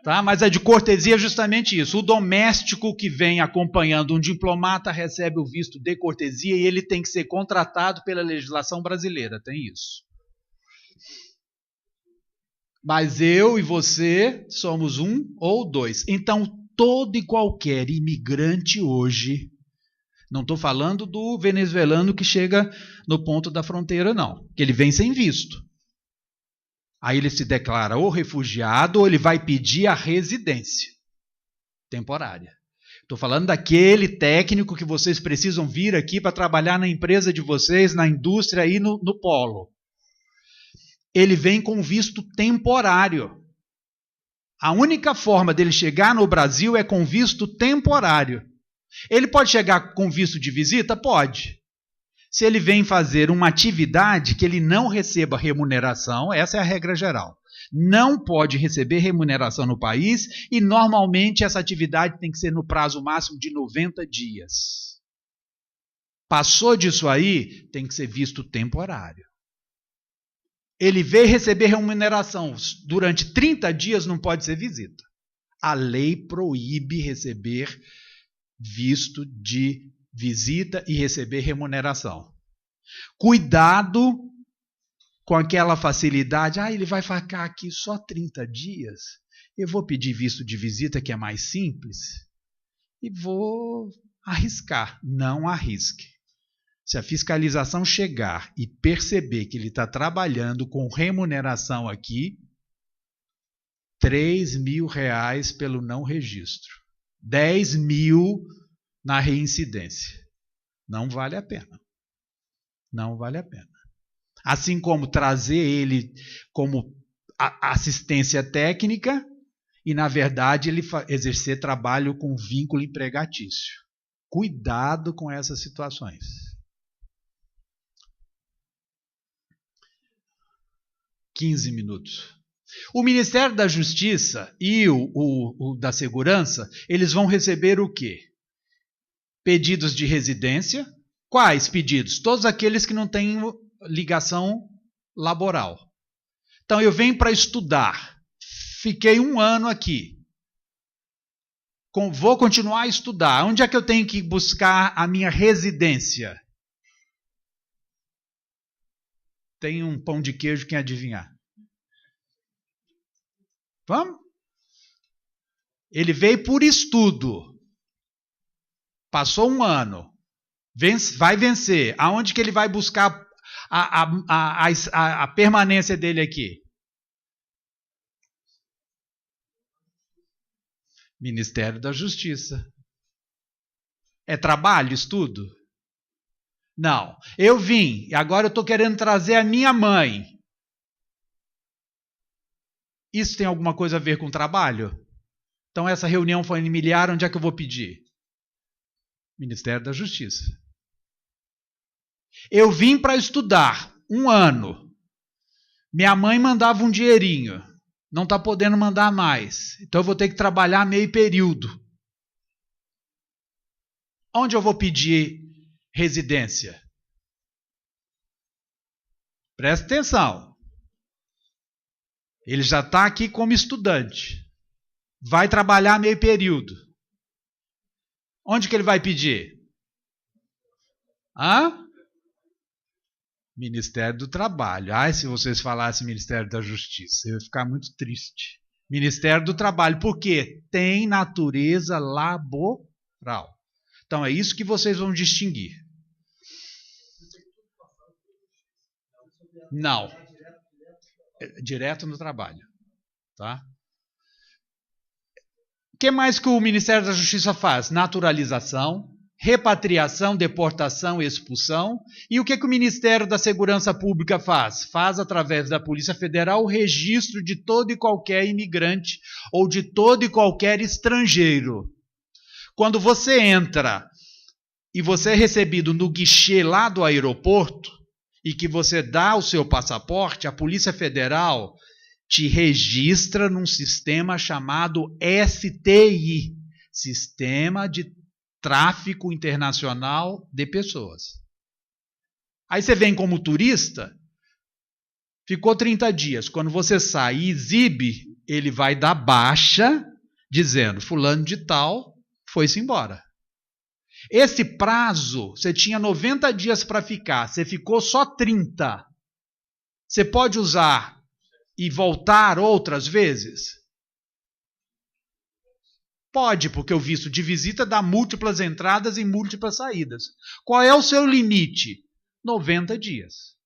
Tá? Mas é de cortesia justamente isso. O doméstico que vem acompanhando um diplomata recebe o visto de cortesia e ele tem que ser contratado pela legislação brasileira. Tem isso. Mas eu e você somos um ou dois. Então, todo e qualquer imigrante hoje, não estou falando do venezuelano que chega no ponto da fronteira, não. Que ele vem sem visto. Aí ele se declara ou refugiado ou ele vai pedir a residência temporária. Estou falando daquele técnico que vocês precisam vir aqui para trabalhar na empresa de vocês, na indústria aí no polo. Ele vem com visto temporário. A única forma dele chegar no Brasil é com visto temporário. Ele pode chegar com visto de visita? Pode. Se ele vem fazer uma atividade que ele não receba remuneração, essa é a regra geral. Não pode receber remuneração no país e normalmente essa atividade tem que ser no prazo máximo de 90 dias. Passou disso aí, tem que ser visto temporário. Ele veio receber remuneração durante 30 dias, não pode ser visita. A lei proíbe receber visto de visita e receber remuneração. Cuidado com aquela facilidade. Ele vai ficar aqui só 30 dias. Eu vou pedir visto de visita, que é mais simples, e vou arriscar. Não arrisque. Se a fiscalização chegar e perceber que ele está trabalhando com remuneração aqui, R$3.000 pelo não registro. 10 mil na reincidência. Não vale a pena. Não vale a pena. Assim como trazer ele como assistência técnica e, na verdade, ele exercer trabalho com vínculo empregatício. Cuidado com essas situações. (15 minutos). O Ministério da Justiça e o da Segurança, eles vão receber o quê? Pedidos de residência. Quais pedidos? Todos aqueles que não têm ligação laboral. Então, eu venho para estudar. Fiquei 1 ano aqui. Vou continuar a estudar. Onde é que eu tenho que buscar a minha residência? Tem um pão de queijo, quem adivinhar? Vamos? Ele veio por estudo. Passou 1 ano. Vai vencer. Aonde que ele vai buscar a permanência dele aqui? Ministério da Justiça. É trabalho, estudo? Não. Eu vim, e agora eu estou querendo trazer a minha mãe. Isso tem alguma coisa a ver com trabalho? Então essa reunião familiar, onde é que eu vou pedir? Ministério da Justiça. Eu vim para estudar 1 ano. Minha mãe mandava um dinheirinho. Não está podendo mandar mais. Então eu vou ter que trabalhar meio período. Onde eu vou pedir residência? Presta atenção. Ele já está aqui como estudante. Vai trabalhar meio período. Onde que ele vai pedir? Ministério do Trabalho. Se vocês falassem Ministério da Justiça, eu ia ficar muito triste. Ministério do Trabalho. Por quê? Tem natureza laboral. Então é isso que vocês vão distinguir. Não. Direto no trabalho. Tá? O que mais que o Ministério da Justiça faz? Naturalização, repatriação, deportação e expulsão. E o que o Ministério da Segurança Pública faz? Faz, através da Polícia Federal, o registro de todo e qualquer imigrante ou de todo e qualquer estrangeiro. Quando você entra e você é recebido no guichê lá do aeroporto e que você dá o seu passaporte, a Polícia Federal te registra num sistema chamado STI, Sistema de Tráfico Internacional de Pessoas. Aí você vem como turista, Ficou 30 dias. Quando você sai e exibe, ele vai dar baixa, dizendo, fulano de tal foi-se embora. Esse prazo, você tinha 90 dias para ficar, você ficou só 30. Você pode usar e voltar outras vezes? Pode, porque o visto de visita dá múltiplas entradas e múltiplas saídas. Qual é o seu limite? 90 dias.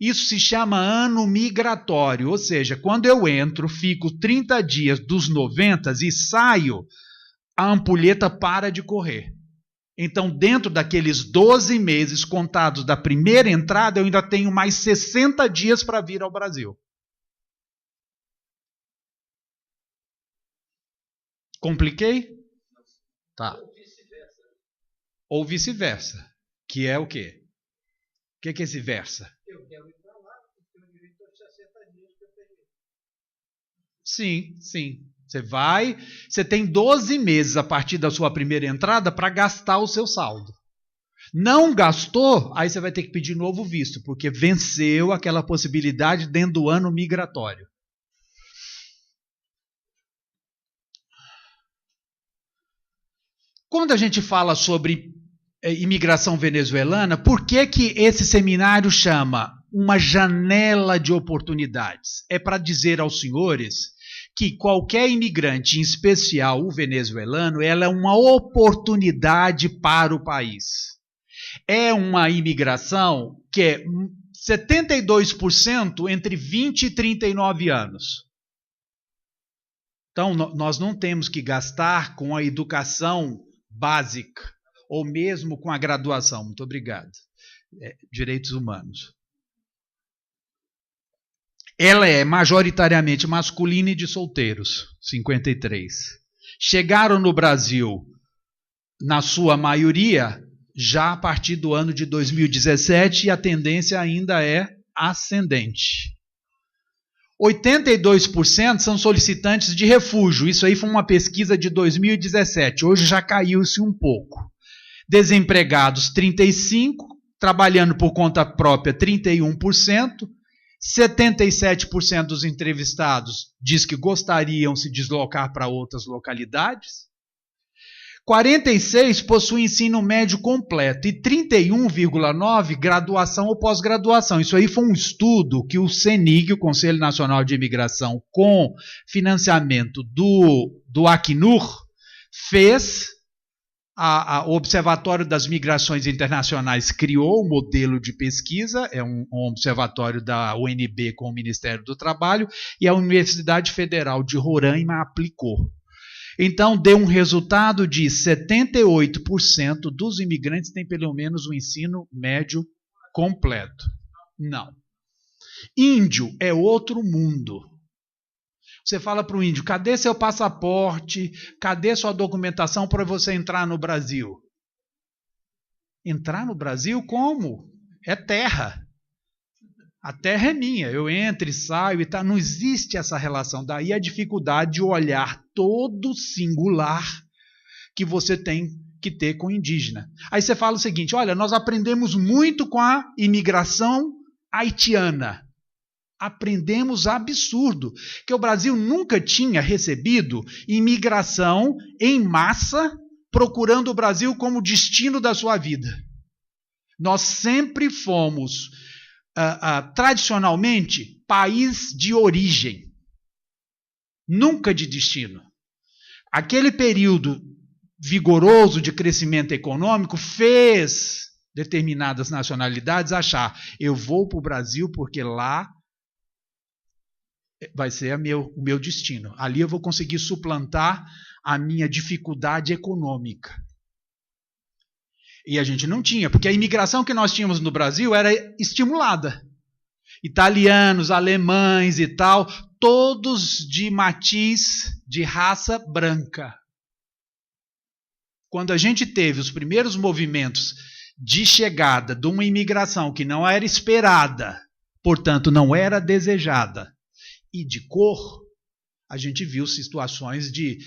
Isso se chama ano migratório, ou seja, quando eu entro, fico 30 dias dos 90 e saio, a ampulheta para de correr. Então, dentro daqueles 12 meses contados da primeira entrada, eu ainda tenho mais 60 dias para vir ao Brasil. Compliquei? Tá. Ou vice-versa. Que é o quê? O que é esse versa? Eu quero ir para lá, porque eu direito aos 60 dias que eu peguei. Sim, sim. Você vai, você tem 12 meses a partir da sua primeira entrada para gastar o seu saldo. Não gastou, aí você vai ter que pedir novo visto, porque venceu aquela possibilidade dentro do ano migratório. Quando a gente fala sobre imigração venezuelana, por que esse seminário chama uma janela de oportunidades? É para dizer aos senhores que qualquer imigrante, em especial o venezuelano, ela é uma oportunidade para o país. É uma imigração que é 72% entre 20 e 39 anos. Então, nós não temos que gastar com a educação básica, ou mesmo com a graduação. Muito obrigado. Direitos humanos. Ela é majoritariamente masculina e de solteiros, 53. Chegaram no Brasil, na sua maioria, já a partir do ano de 2017, e a tendência ainda é ascendente. 82% são solicitantes de refúgio. Isso aí foi uma pesquisa de 2017. Hoje já caiu-se um pouco. Desempregados, 35%. Trabalhando por conta própria, 31%. 77% dos entrevistados diz que gostariam de se deslocar para outras localidades. 46% possuem ensino médio completo e 31,9% graduação ou pós-graduação. Isso aí foi um estudo que o CENIG, o Conselho Nacional de Imigração, com financiamento do Acnur, fez. O Observatório das Migrações Internacionais criou um modelo de pesquisa, é um observatório da UNB com o Ministério do Trabalho, e a Universidade Federal de Roraima aplicou. Então, deu um resultado de 78% dos imigrantes têm pelo menos um ensino médio completo. Não. Índio é outro mundo. Você fala para o índio, cadê seu passaporte? Cadê sua documentação para você entrar no Brasil? Entrar no Brasil como? É terra. A terra é minha, eu entro e saio e tal. Não existe essa relação. Daí a dificuldade de olhar todo singular que você tem que ter com o indígena. Aí você fala o seguinte, olha, nós aprendemos muito com a imigração haitiana. Aprendemos absurdo, que o Brasil nunca tinha recebido imigração em massa procurando o Brasil como destino da sua vida. Nós sempre fomos, tradicionalmente, país de origem, nunca de destino. Aquele período vigoroso de crescimento econômico fez determinadas nacionalidades achar, eu vou para o Brasil porque lá vai ser o meu destino. Ali eu vou conseguir suplantar a minha dificuldade econômica. E a gente não tinha, porque a imigração que nós tínhamos no Brasil era estimulada. Italianos, alemães e tal, todos de matiz, de raça branca. Quando a gente teve os primeiros movimentos de chegada de uma imigração que não era esperada, portanto não era desejada, e de cor, a gente viu situações de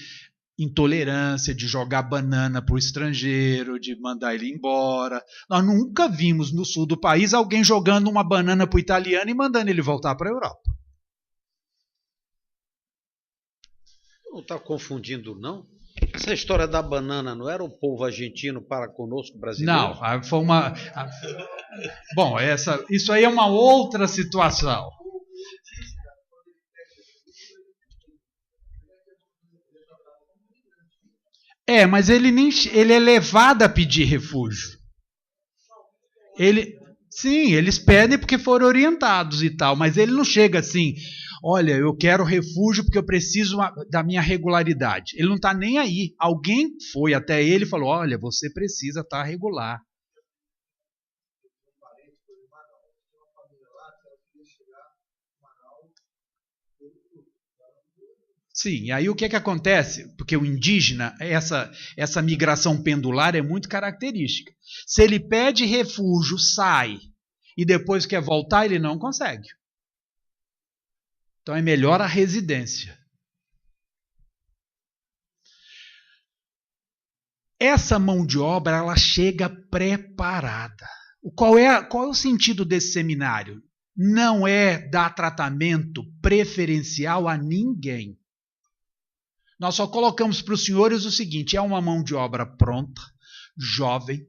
intolerância, de jogar banana para o estrangeiro, de mandar ele embora. Nós nunca vimos no sul do país alguém jogando uma banana para o italiano e mandando ele voltar para a Europa. Não está confundindo, não? Essa história da banana não era o povo argentino para conosco brasileiro? Não, foi uma... Bom, isso aí é uma outra situação. Mas ele é levado a pedir refúgio. Sim, eles pedem porque foram orientados e tal, mas ele não chega assim, olha, eu quero refúgio porque eu preciso da minha regularidade. Ele não está nem aí. Alguém foi até ele e falou, olha, você precisa estar regular. Sim, e aí o que acontece? Porque o indígena, essa migração pendular é muito característica. Se ele pede refúgio, sai, e depois quer voltar, ele não consegue. Então é melhor a residência. Essa mão de obra, ela chega preparada. Qual é o sentido desse seminário? Não é dar tratamento preferencial a ninguém. Nós só colocamos para os senhores o seguinte, é uma mão de obra pronta, jovem,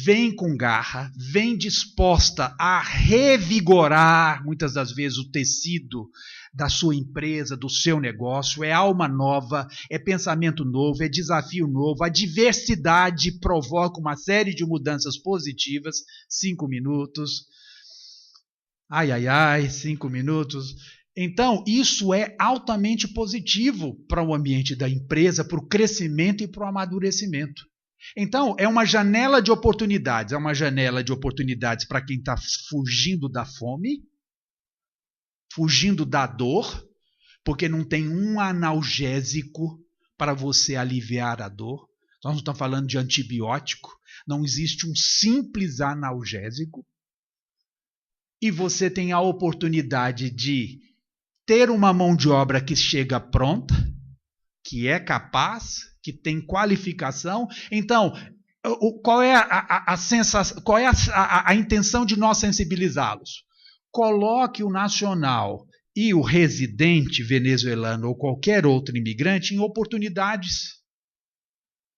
vem com garra, vem disposta a revigorar, muitas das vezes, o tecido da sua empresa, do seu negócio, é alma nova, é pensamento novo, é desafio novo, a diversidade provoca uma série de mudanças positivas, 5 minutos, 5 minutos... Então, isso é altamente positivo para o ambiente da empresa, para o crescimento e para o amadurecimento. Então, é uma janela de oportunidades. É uma janela de oportunidades para quem está fugindo da fome, fugindo da dor, porque não tem um analgésico para você aliviar a dor. Nós não estamos falando de antibiótico, não existe um simples analgésico. E você tem a oportunidade de ter uma mão de obra que chega pronta, que é capaz, que tem qualificação. Então, qual é a sensação, qual é a intenção de nós sensibilizá-los? Coloque o nacional e o residente venezuelano ou qualquer outro imigrante em oportunidades.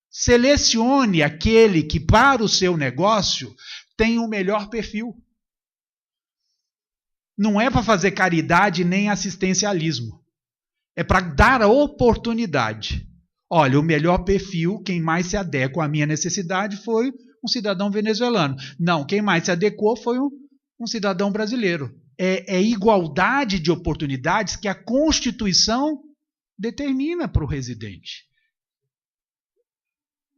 Selecione aquele que, para o seu negócio, tem o melhor perfil. Não é para fazer caridade nem assistencialismo. É para dar a oportunidade. Olha, o melhor perfil, quem mais se adequa à minha necessidade foi um cidadão venezuelano. Não, quem mais se adequou foi um cidadão brasileiro. É igualdade de oportunidades que a Constituição determina para o residente.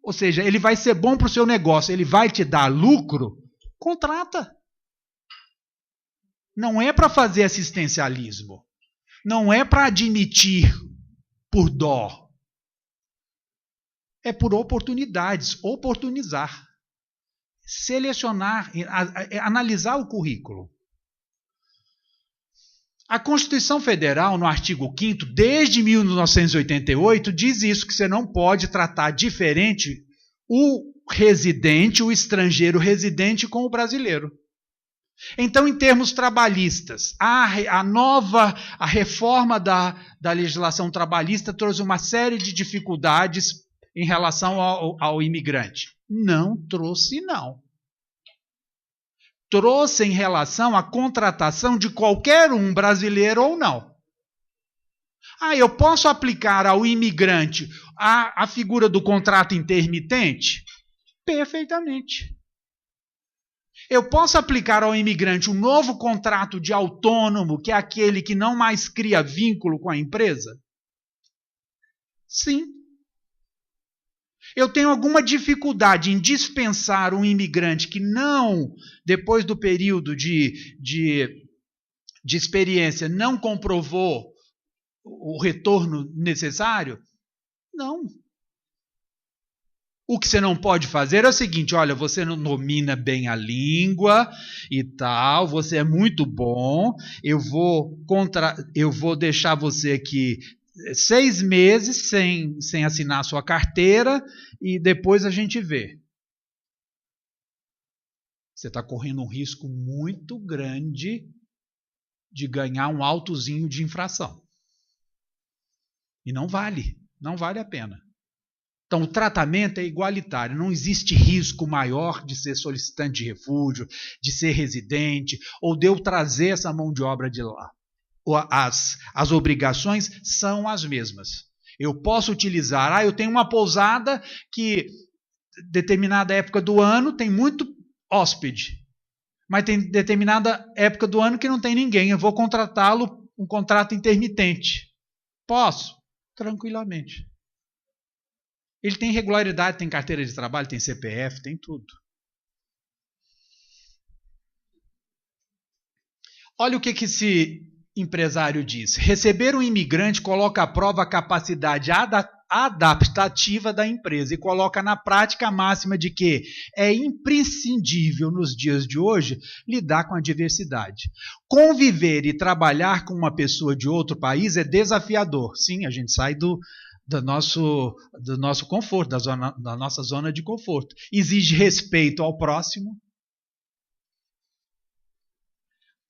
Ou seja, ele vai ser bom para o seu negócio, ele vai te dar lucro, contrata. Não é para fazer assistencialismo. Não é para admitir por dó. É por oportunidades, oportunizar. Selecionar, analisar o currículo. A Constituição Federal, no artigo 5º, desde 1988, diz isso, que você não pode tratar diferente o residente, o estrangeiro residente com o brasileiro. Então, em termos trabalhistas, a reforma da legislação trabalhista trouxe uma série de dificuldades em relação ao imigrante. Não trouxe, não. Trouxe em relação à contratação de qualquer um, brasileiro ou não. Eu posso aplicar ao imigrante a figura do contrato intermitente? Perfeitamente. Eu posso aplicar ao imigrante um novo contrato de autônomo, que é aquele que não mais cria vínculo com a empresa? Sim. Eu tenho alguma dificuldade em dispensar um imigrante que não, depois do período de experiência, não comprovou o retorno necessário? Não. O que você não pode fazer é o seguinte, olha, você não domina bem a língua e tal, você é muito bom, eu vou deixar você aqui 6 meses sem assinar a sua carteira e depois a gente vê. Você está correndo um risco muito grande de ganhar um autozinho de infração. E não vale a pena. Então, o tratamento é igualitário, não existe risco maior de ser solicitante de refúgio, de ser residente, ou de eu trazer essa mão de obra de lá. As obrigações são as mesmas. Eu posso utilizar, eu tenho uma pousada que, determinada época do ano, tem muito hóspede, mas tem determinada época do ano que não tem ninguém, eu vou contratá-lo um contrato intermitente. Posso? Tranquilamente. Ele tem regularidade, tem carteira de trabalho, tem CPF, tem tudo. Olha o que esse empresário diz. Receber um imigrante coloca à prova a capacidade adaptativa da empresa e coloca na prática a máxima de que é imprescindível nos dias de hoje lidar com a diversidade. Conviver e trabalhar com uma pessoa de outro país é desafiador. Sim, a gente sai do nosso conforto, da nossa zona de conforto. Exige respeito ao próximo,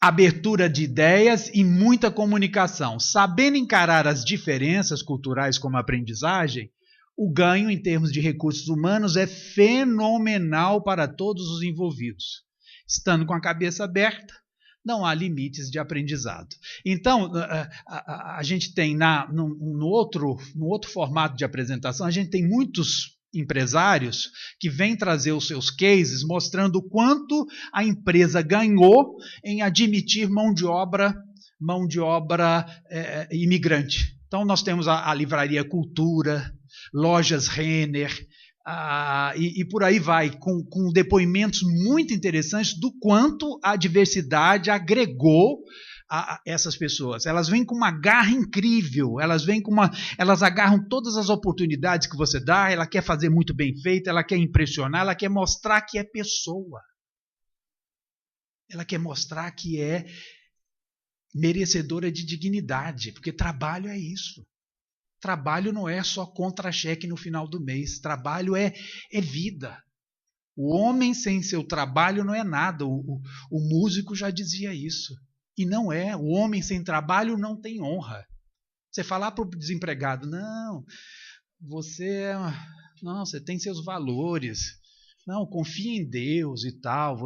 abertura de ideias e muita comunicação. Sabendo encarar as diferenças culturais como aprendizagem, o ganho em termos de recursos humanos é fenomenal para todos os envolvidos. Estando com a cabeça aberta, não há limites de aprendizado. Então, a gente tem no outro formato de apresentação, a gente tem muitos empresários que vêm trazer os seus cases mostrando o quanto a empresa ganhou em admitir mão de obra imigrante. Então, nós temos a Livraria Cultura, Lojas Renner, e por aí vai, com depoimentos muito interessantes do quanto a diversidade agregou a essas pessoas. Elas vêm com uma garra incrível, elas agarram todas as oportunidades que você dá, ela quer fazer muito bem feito, ela quer impressionar, ela quer mostrar que é pessoa. Ela quer mostrar que é merecedora de dignidade, porque trabalho é isso. Trabalho não é só contra-cheque no final do mês. Trabalho é vida. O homem sem seu trabalho não é nada. O músico já dizia isso. E não é. O homem sem trabalho não tem honra. Você falar para o desempregado, você tem seus valores. Não, confia em Deus e tal,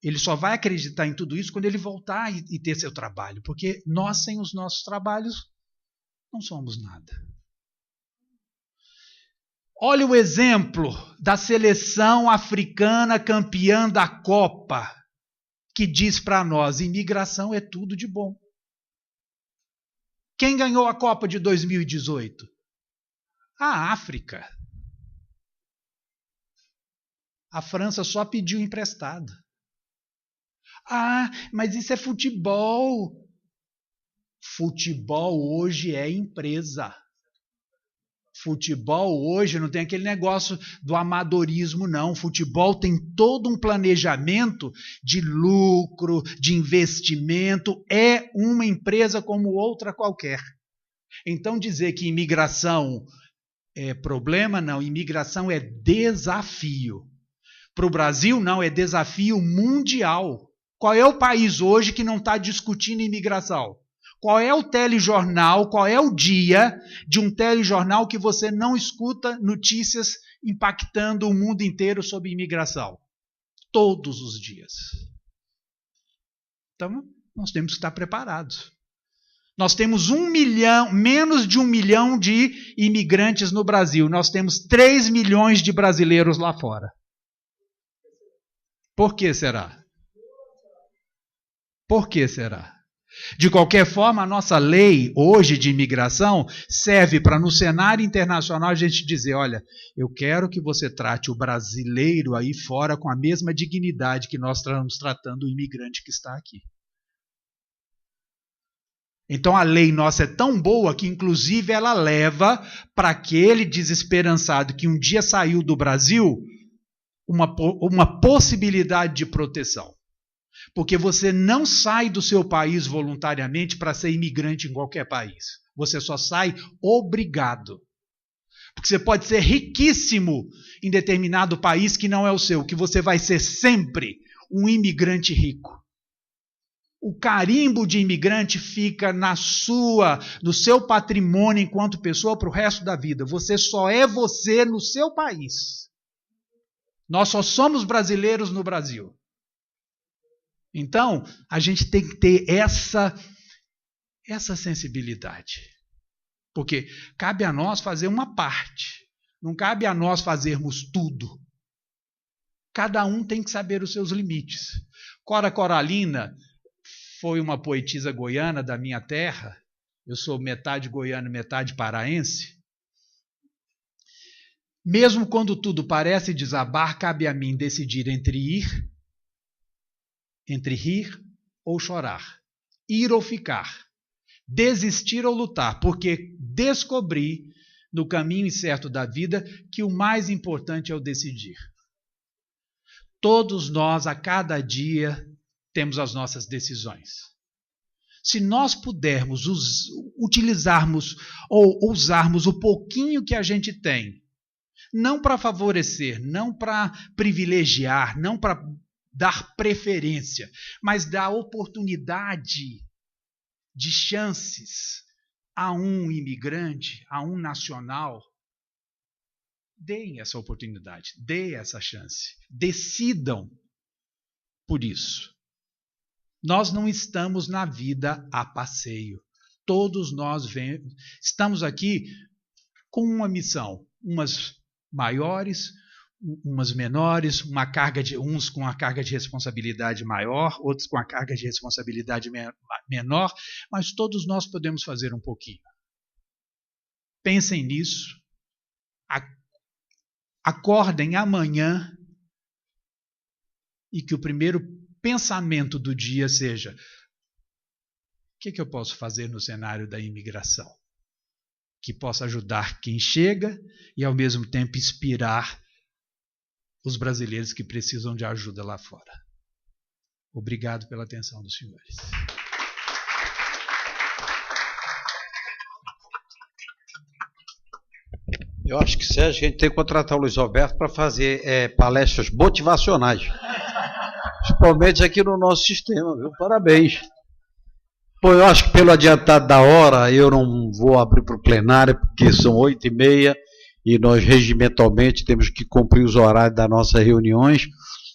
Ele só vai acreditar em tudo isso quando ele voltar e ter seu trabalho. Porque nós, sem os nossos trabalhos, não somos nada. Olha o exemplo da seleção africana campeã da Copa, que diz para nós, imigração é tudo de bom. Quem ganhou a Copa de 2018? A África. A França só pediu emprestado. Mas isso é futebol. Futebol hoje é empresa. Futebol hoje não tem aquele negócio do amadorismo, não. Futebol tem todo um planejamento de lucro, de investimento. É uma empresa como outra qualquer. Então dizer que imigração é problema, não. Imigração é desafio. Para o Brasil, não. É desafio mundial. Qual é o país hoje que não está discutindo imigração? Qual é o telejornal, qual é o dia de um telejornal que você não escuta notícias impactando o mundo inteiro sobre imigração? Todos os dias. Então, nós temos que estar preparados. Nós temos menos de 1 milhão de imigrantes no Brasil. Nós temos 3 milhões de brasileiros lá fora. Por que será? Por que será? De qualquer forma, a nossa lei hoje de imigração serve para, no cenário internacional, a gente dizer, olha, eu quero que você trate o brasileiro aí fora com a mesma dignidade que nós estamos tratando o imigrante que está aqui. Então a lei nossa é tão boa que, inclusive, ela leva para aquele desesperançado que um dia saiu do Brasil uma possibilidade de proteção. Porque você não sai do seu país voluntariamente para ser imigrante em qualquer país. Você só sai obrigado. Porque você pode ser riquíssimo em determinado país que não é o seu, que você vai ser sempre um imigrante rico. O carimbo de imigrante fica no seu patrimônio enquanto pessoa para o resto da vida. Você só é você no seu país. Nós só somos brasileiros no Brasil. Então, a gente tem que ter essa sensibilidade. Porque cabe a nós fazer uma parte. Não cabe a nós fazermos tudo. Cada um tem que saber os seus limites. Cora Coralina foi uma poetisa goiana da minha terra. Eu sou metade goiano, metade paraense. Mesmo quando tudo parece desabar, cabe a mim decidir entre rir ou chorar, ir ou ficar, desistir ou lutar, porque descobri no caminho incerto da vida que o mais importante é o decidir. Todos nós, a cada dia, temos as nossas decisões. Se nós pudermos utilizarmos ou usarmos o pouquinho que a gente tem, não para favorecer, não para privilegiar, não para dar preferência, mas dar oportunidade de chances a um imigrante, a um nacional, deem essa oportunidade, deem essa chance, decidam por isso. Nós não estamos na vida a passeio. Todos nós estamos aqui com uma missão, umas maiores, umas menores, uns com a carga de responsabilidade maior, outros com a carga de responsabilidade menor, mas todos nós podemos fazer um pouquinho. Pensem nisso, acordem amanhã e que o primeiro pensamento do dia seja: o que eu posso fazer no cenário da imigração? Que possa ajudar quem chega e, ao mesmo tempo, inspirar os brasileiros que precisam de ajuda lá fora. Obrigado pela atenção dos senhores. Eu acho que, Sérgio, a gente tem que contratar o Luiz Roberto para fazer palestras motivacionais. Principalmente aqui no nosso sistema, viu? Parabéns. Pô, eu acho que pelo adiantado da hora eu não vou abrir para o plenário, porque são 8h30 e nós regimentalmente temos que cumprir os horários das nossas reuniões.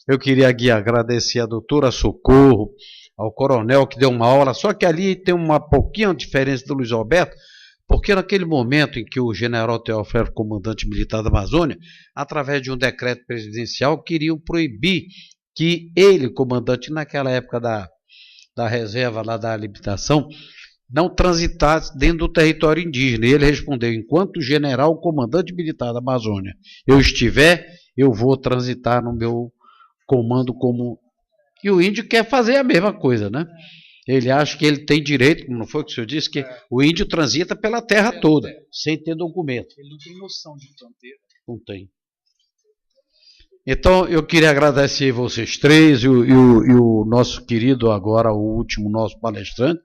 Eu queria aqui agradecer à doutora Socorro, ao coronel que deu uma aula, só que ali tem uma pouquinha diferença do Luiz Roberto, porque naquele momento em que o general Teófilo, comandante militar da Amazônia, através de um decreto presidencial, queriam proibir que ele, comandante naquela época da reserva lá da limitação, não transitasse dentro do território indígena. E ele respondeu: enquanto general comandante militar da Amazônia eu estiver, eu vou transitar no meu comando como... E o índio quer fazer a mesma coisa, né? Ele acha que ele tem direito, como não foi o que o senhor disse, que o índio transita pela terra toda, sem ter documento. Ele não tem noção de fronteira. Não tem. Então, eu queria agradecer vocês três e o nosso querido, agora o último nosso palestrante,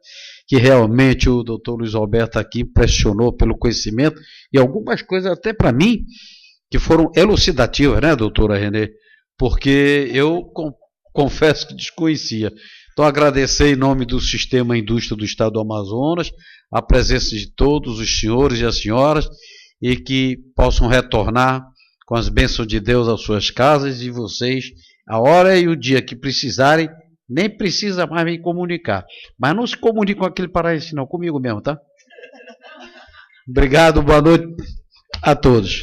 que realmente o doutor Luiz Roberto aqui impressionou pelo conhecimento e algumas coisas até para mim que foram elucidativas, né, doutora Renê? Porque eu confesso que desconhecia. Então, agradecer em nome do Sistema Indústria do Estado do Amazonas a presença de todos os senhores e as senhoras e que possam retornar com as bênçãos de Deus às suas casas, e vocês, a hora e o dia que precisarem, nem precisa mais me comunicar. Mas não se comunique com aquele paraense não, comigo mesmo, tá? Obrigado, boa noite a todos.